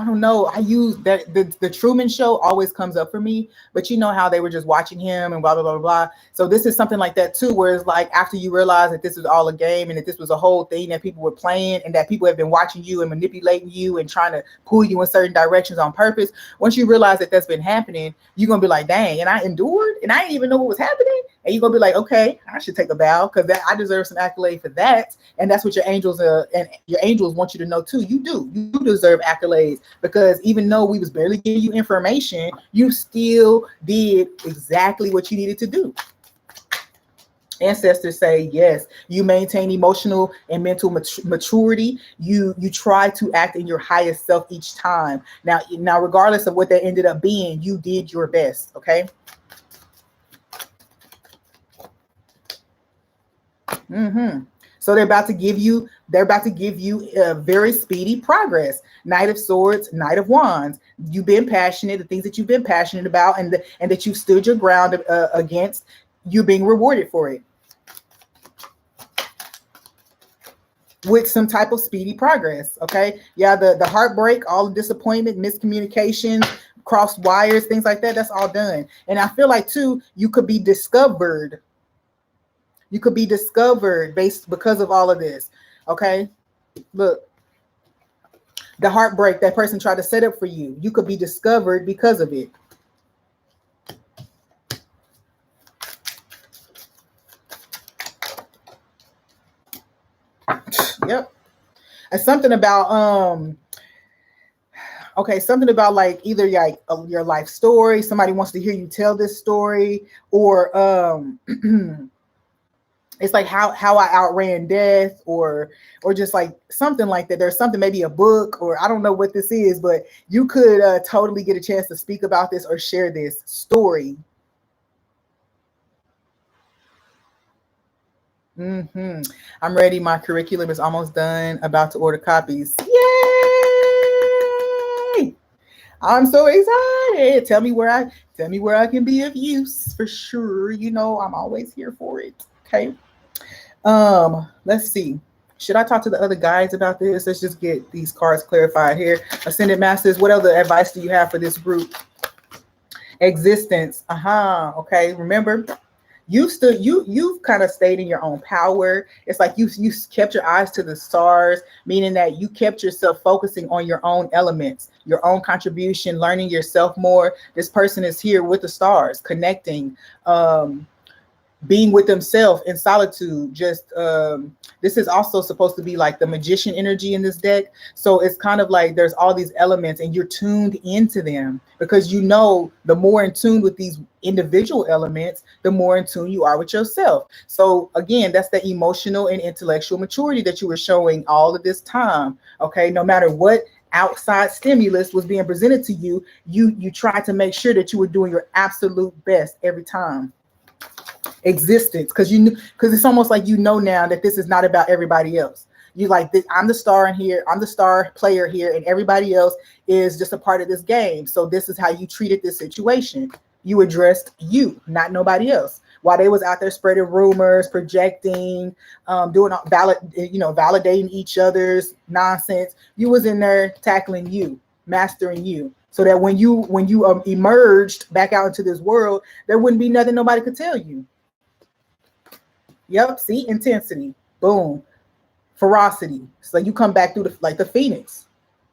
don't know. I use that the Truman Show always comes up for me, but you know how they were just watching him and blah, blah, blah, blah. So this is something like that too, where it's like after you realize that this was all a game and that this was a whole thing that people were playing and that people have been watching you and manipulating you and trying to pull you in certain directions on purpose. Once you realize that that's been happening, you're going to be like, dang, and I endured and I didn't even know what was happening. And you're going to be like, okay, I should take a bow because I deserve some accolade for that. And that's what your angels want you to know too. You deserve accolades because even though we was barely giving you information, you still did exactly what you needed to do. Ancestors say yes, you maintain emotional and mental maturity. You try to act in your highest self each time. Now regardless of what that ended up being, you did your best. Okay. So they're about to give you a very speedy progress. Knight of Swords, Knight of Wands. You've been passionate, the things that you've been passionate about, and that you've stood your ground against, you're being rewarded for it with some type of speedy progress. Okay. Yeah, the heartbreak, all the disappointment, miscommunication, crossed wires, things like that, that's all done. And I feel like too, you could be discovered. You could be discovered because of all of this. Okay. Look, the heartbreak that person tried to set up for you, you could be discovered because of it. Yep. And something about something about like either like your life story, somebody wants to hear you tell this story, or it's like how I outran death, or just like something like that. There's something, maybe a book, or I don't know what this is, but you could totally get a chance to speak about this or share this story. I'm ready. My curriculum is almost done. About to order copies. Yay! I'm so excited. Tell me where I can be of use for sure. You know, I'm always here for it. Okay. Let's see. Should I talk to the other guides about this? Let's just get these cards clarified here. Ascended Masters, what other advice do you have for this group? Existence. Okay. Remember, you've kind of stayed in your own power. It's like you kept your eyes to the stars, meaning that you kept yourself focusing on your own elements, your own contribution, learning yourself more. This person is here with the stars, connecting, being with themselves in solitude. Just this is also supposed to be like the magician energy in this deck. So it's kind of like there's all these elements and you're tuned into them, because you know the more in tune with these individual elements, the more in tune you are with yourself. So again, that's the emotional and intellectual maturity that you were showing all of this time. Okay, no matter what outside stimulus was being presented to you, you tried to make sure that you were doing your absolute best every time. Existence, because it's almost like now that this is not about everybody else. You like this, I'm the star in here, I'm the star player here, and everybody else is just a part of this game. So this is how you treated this situation. You addressed you, not nobody else. While they was out there spreading rumors, projecting, validating each other's nonsense, you was in there tackling you, mastering you, so that when you emerged back out into this world, there wouldn't be nothing nobody could tell you. Yep. See, intensity, boom, ferocity. So you come back through like the phoenix.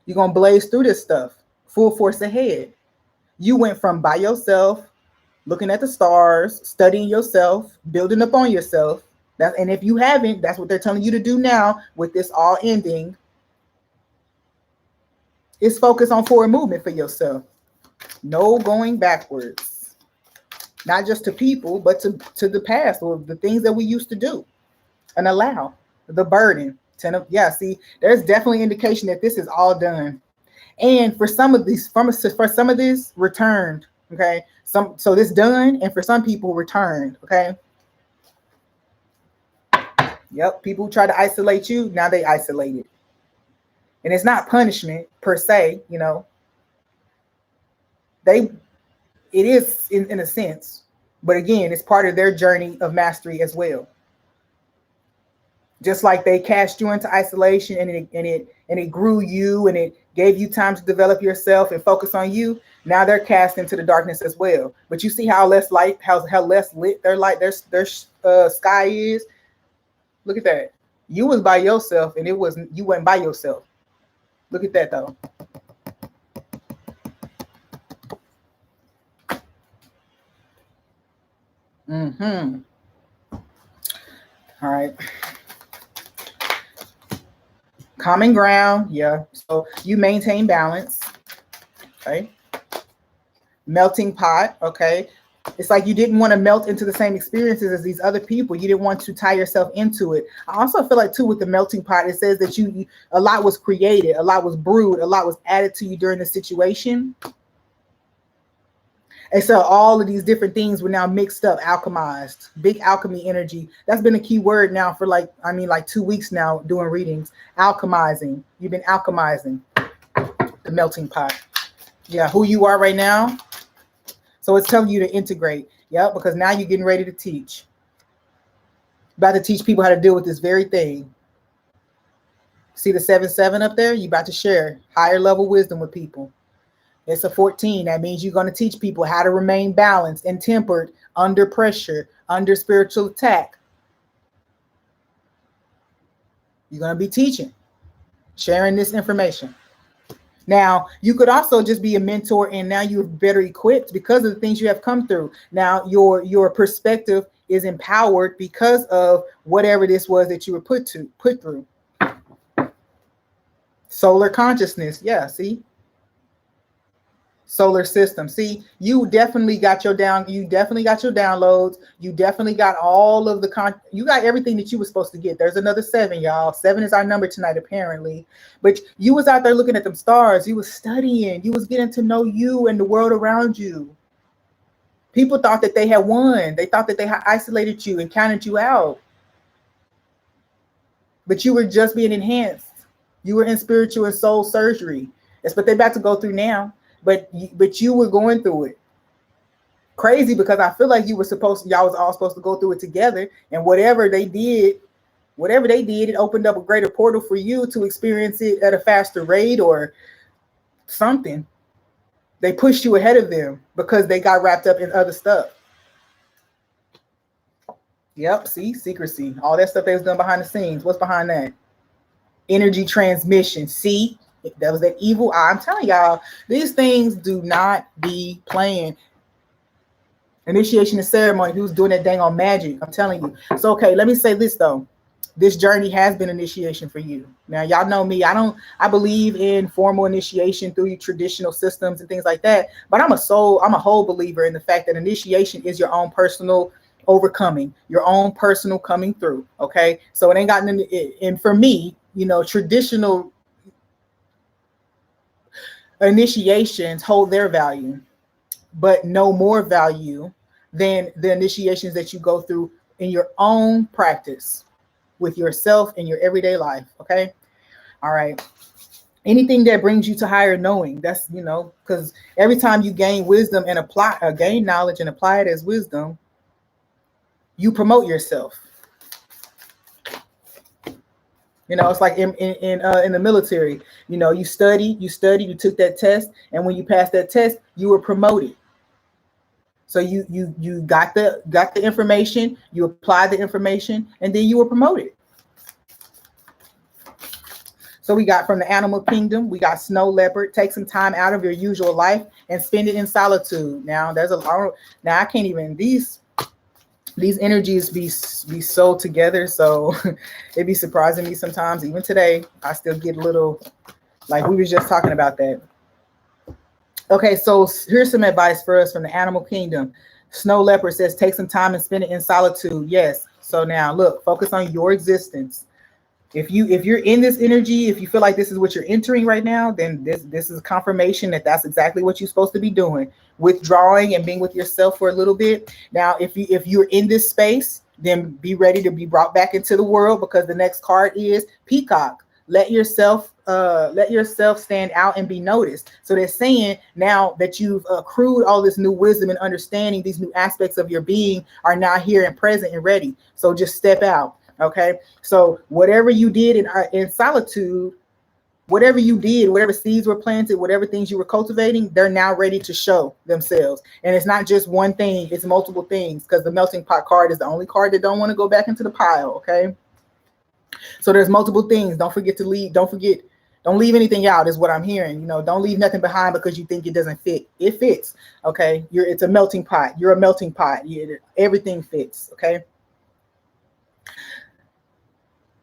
You're gonna blaze through this stuff, full force ahead. You went from by yourself, looking at the stars, studying yourself, building up on yourself. And if you haven't, that's what they're telling you to do now with this all ending. Is focus on forward movement for yourself. No going backwards. Not just to people, but to the past, or the things that we used to do, and allow the burden. See, there's definitely indication that this is all done. And for some of these, for some of this, returned. Okay. So this done, and for some people returned. Okay. Yep. People try to isolate you. Now they isolated. And it's not punishment per se, it is in a sense, but again, it's part of their journey of mastery as well. Just like they cast you into isolation, and it grew you, and it gave you time to develop yourself and focus on you. Now they're cast into the darkness as well. But you see how less light, how less lit their sky is. Look at that. You was by yourself, and you wasn't by yourself. Look at that though. All right. Common ground. Yeah. So you maintain balance. Okay. Melting pot. Okay. It's like you didn't want to melt into the same experiences as these other people. You didn't want to tie yourself into it. I also feel like too with the melting pot, it says that a lot was created, a lot was brewed, a lot was added to you during the situation. And so all of these different things were now mixed up, alchemized, big alchemy energy. That's been a key word now for like 2 weeks now doing readings. Alchemizing. You've been alchemizing the melting pot. Yeah, who you are right now. So it's telling you to integrate. Yep, because now you're getting ready to teach. About to teach people how to deal with this very thing. See the 7-7 up there? You're about to share higher level wisdom with people. It's a 14. That means you're going to teach people how to remain balanced and tempered under pressure, under spiritual attack. You're going to be teaching, sharing this information. Now, you could also just be a mentor, and now you're better equipped because of the things you have come through. Now, your perspective is empowered because of whatever this was that you were put through. Solar consciousness. Yeah, see? Solar system. See, you definitely got your downloads. You definitely got all of you got everything that you were supposed to get. There's another 7, y'all. 7 is our number tonight, apparently. But you was out there looking at them stars. You was studying. You was getting to know you and the world around you. People thought that they had won. They thought that they had isolated you and counted you out. But you were just being enhanced. You were in spiritual and soul surgery. That's what they're about to go through now. But you were going through it. Crazy, because I feel like y'all was all supposed to go through it together. And whatever they did, it opened up a greater portal for you to experience it at a faster rate or something. They pushed you ahead of them because they got wrapped up in other stuff. Yep, see, secrecy. All that stuff that was done behind the scenes. What's behind that? Energy transmission. See? That was that evil eye. I'm telling y'all, these things do not be playing. Initiation and ceremony. Who's doing that dang on magic? I'm telling you. So, okay, let me say this though. This journey has been initiation for you. Now, y'all know me. I believe in formal initiation through traditional systems and things like that. But I'm a whole believer in the fact that initiation is your own personal overcoming, your own personal coming through. Okay. So it ain't got nothing. And for me, traditional initiations hold their value, but no more value than the initiations that you go through in your own practice with yourself in your everyday life. Okay. All right. Anything that brings you to higher knowing, that's, because every time you gain wisdom and gain knowledge and apply it as wisdom, you promote yourself. It's like in the military, you studied, you took that test, and when you passed that test, you were promoted. So you got the information, you applied the information, and then you were promoted. So we got from the animal kingdom, we got snow leopard. Take some time out of your usual life and spend it in solitude. Now I can't even these energies be so together, so it'd be surprising me sometimes. Even today, I still get a little, like we was just talking about that. Okay, so here's some advice for us from the animal kingdom. Snow leopard says, take some time and spend it in solitude. Yes. So now look, focus on your existence. If you're in this energy, if you feel like this is what you're entering right now, then this is confirmation that that's exactly what you're supposed to be doing. Withdrawing and being with yourself for a little bit. Now, if you're in this space, then be ready to be brought back into the world, because the next card is Peacock. Let yourself stand out and be noticed. So they're saying now that you've accrued all this new wisdom and understanding, these new aspects of your being are now here and present and ready. So just step out. Okay, so whatever you did in solitude, whatever you did, whatever seeds were planted, whatever things you were cultivating, they're now ready to show themselves. And it's not just one thing, it's multiple things, because the melting pot card is the only card that don't want to go back into the pile. Okay, so there's multiple things. Don't leave anything out, is what I'm hearing. Don't leave nothing behind because you think it doesn't fit. It fits. Okay, it's a melting pot. You're a melting pot. Everything fits. Okay.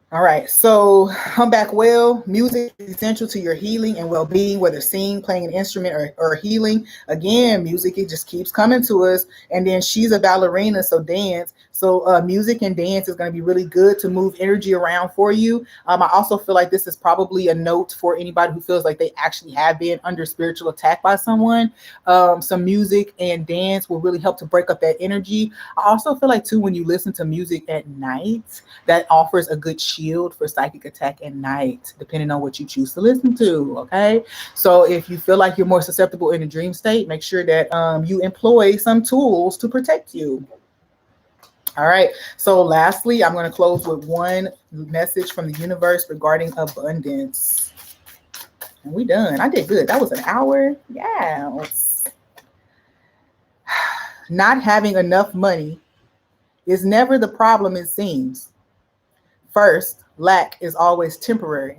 All right, so come back well. Music is essential to your healing and well-being, whether singing, playing an instrument, or healing. Again, music, it just keeps coming to us. And then she's a ballerina, so dance. So music and dance is going to be really good to move energy around for you. I also feel like this is probably a note for anybody who feels like they actually have been under spiritual attack by someone. Some music and dance will really help to break up that energy. I also feel like, too, when you listen to music at night, that offers a good shield for psychic attack at night, depending on what you choose to listen to. Okay. So if you feel like you're more susceptible in a dream state, make sure that you employ some tools to protect you. All right. So lastly, I'm going to close with one message from the universe regarding abundance. And we done. I did good. That was an hour. Yeah. Not having enough money is never the problem, it seems. First, lack is always temporary.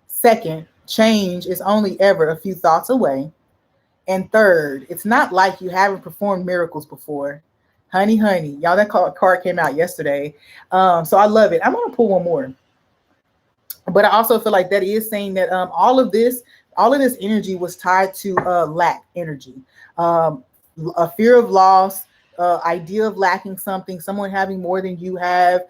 Second, change is only ever a few thoughts away. And third, it's not like you haven't performed miracles before. Honey, honey. Y'all, that card came out yesterday. So I love it. I'm going to pull one more. But I also feel like that is saying that all of this energy was tied to lack energy. A fear of loss, idea of lacking something, someone having more than you have,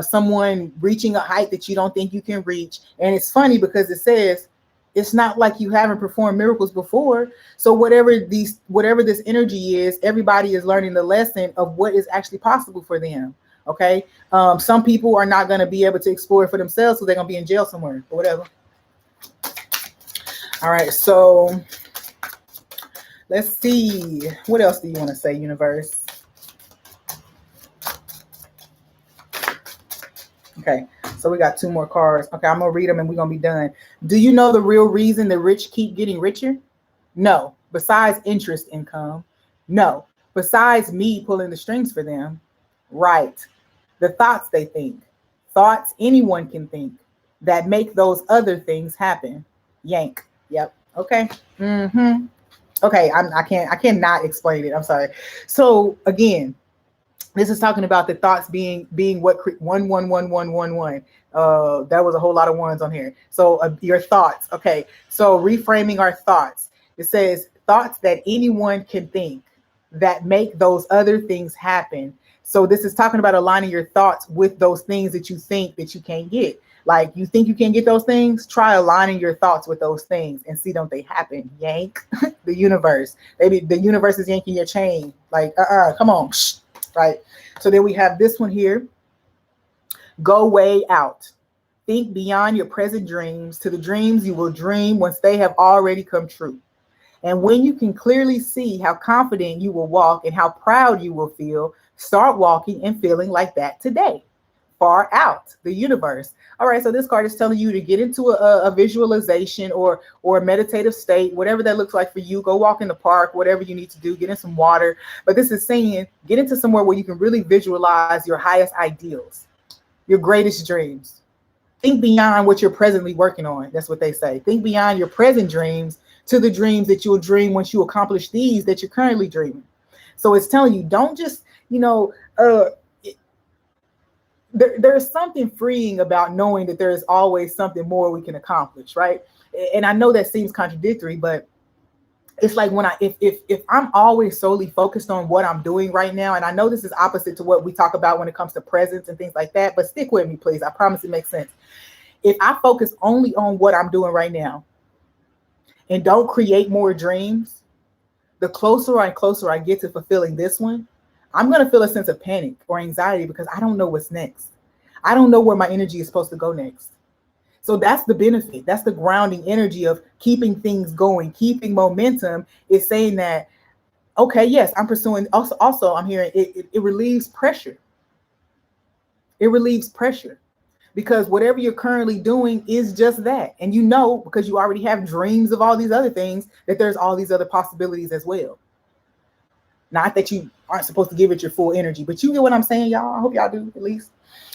someone reaching a height that you don't think you can reach. And it's funny because it says it's not like you haven't performed miracles before. So whatever this energy is, everybody is learning the lesson of what is actually possible for them. Okay. Some people are not going to be able to explore it for themselves, so they're going to be in jail somewhere or whatever. All right. So let's see. What else do you want to say, universe? Okay, so we got two more cards. Okay, I'm going to read them and we're going to be done. Do you know the real reason the rich keep getting richer? No. Besides interest income? No. Besides me pulling the strings for them? Right. The thoughts they think. Thoughts anyone can think that make those other things happen. Yank. Yep. Okay. Okay, I cannot explain it. I'm sorry. So again, this is talking about the thoughts being what 11111. That was a whole lot of ones on here. So your thoughts. Okay. So reframing our thoughts. It says thoughts that anyone can think that make those other things happen. So this is talking about aligning your thoughts with those things that you think that you can't get. Like you think you can't get those things, try aligning your thoughts with those things and see, don't they happen? Yank. The universe. Maybe the universe is yanking your chain. Like, come on. Right. So then we have this one here. Go way out. Think beyond your present dreams to the dreams you will dream once they have already come true. And when you can clearly see how confident you will walk and how proud you will feel, start walking and feeling like that today. Far out, the universe. All right, so this card is telling you to get into a visualization or a meditative state, whatever that looks like for you. Go walk in the park, whatever you need to do, get in some water. But this is saying get into somewhere where you can really visualize your highest ideals, your greatest dreams. Think beyond what you're presently working on. That's what they say. Think beyond your present dreams to the dreams that you'll dream once you accomplish these that you're currently dreaming. So it's telling you, don't just, there's something freeing about knowing that there's always something more we can accomplish, right? And I know that seems contradictory, but it's like when if I'm always solely focused on what I'm doing right now, and I know this is opposite to what we talk about when it comes to presence and things like that, but stick with me, please. I promise it makes sense. If I focus only on what I'm doing right now and don't create more dreams, the closer I get to fulfilling this one, I'm going to feel a sense of panic or anxiety because I don't know what's next. I don't know where my energy is supposed to go next. So that's the benefit. That's the grounding energy of keeping things going, keeping momentum, is saying that, okay, yes, I'm pursuing. Also I'm hearing it relieves pressure. It relieves pressure because whatever you're currently doing is just that. And because you already have dreams of all these other things, that there's all these other possibilities as well. Not that you aren't supposed to give it your full energy. But you get what I'm saying, y'all. I hope y'all do at least.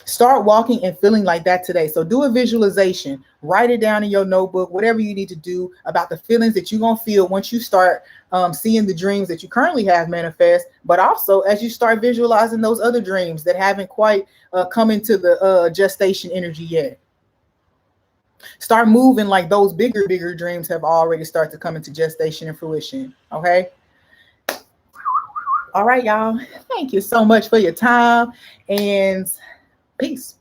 Start walking and feeling like that today. So do a visualization, write it down in your notebook, whatever you need to do about the feelings that you're going to feel once you start seeing the dreams that you currently have manifest, but also as you start visualizing those other dreams that haven't quite come into the gestation energy yet. Start moving like those bigger dreams have already started to come into gestation and fruition. Okay. All right, y'all. Thank you so much for your time and peace.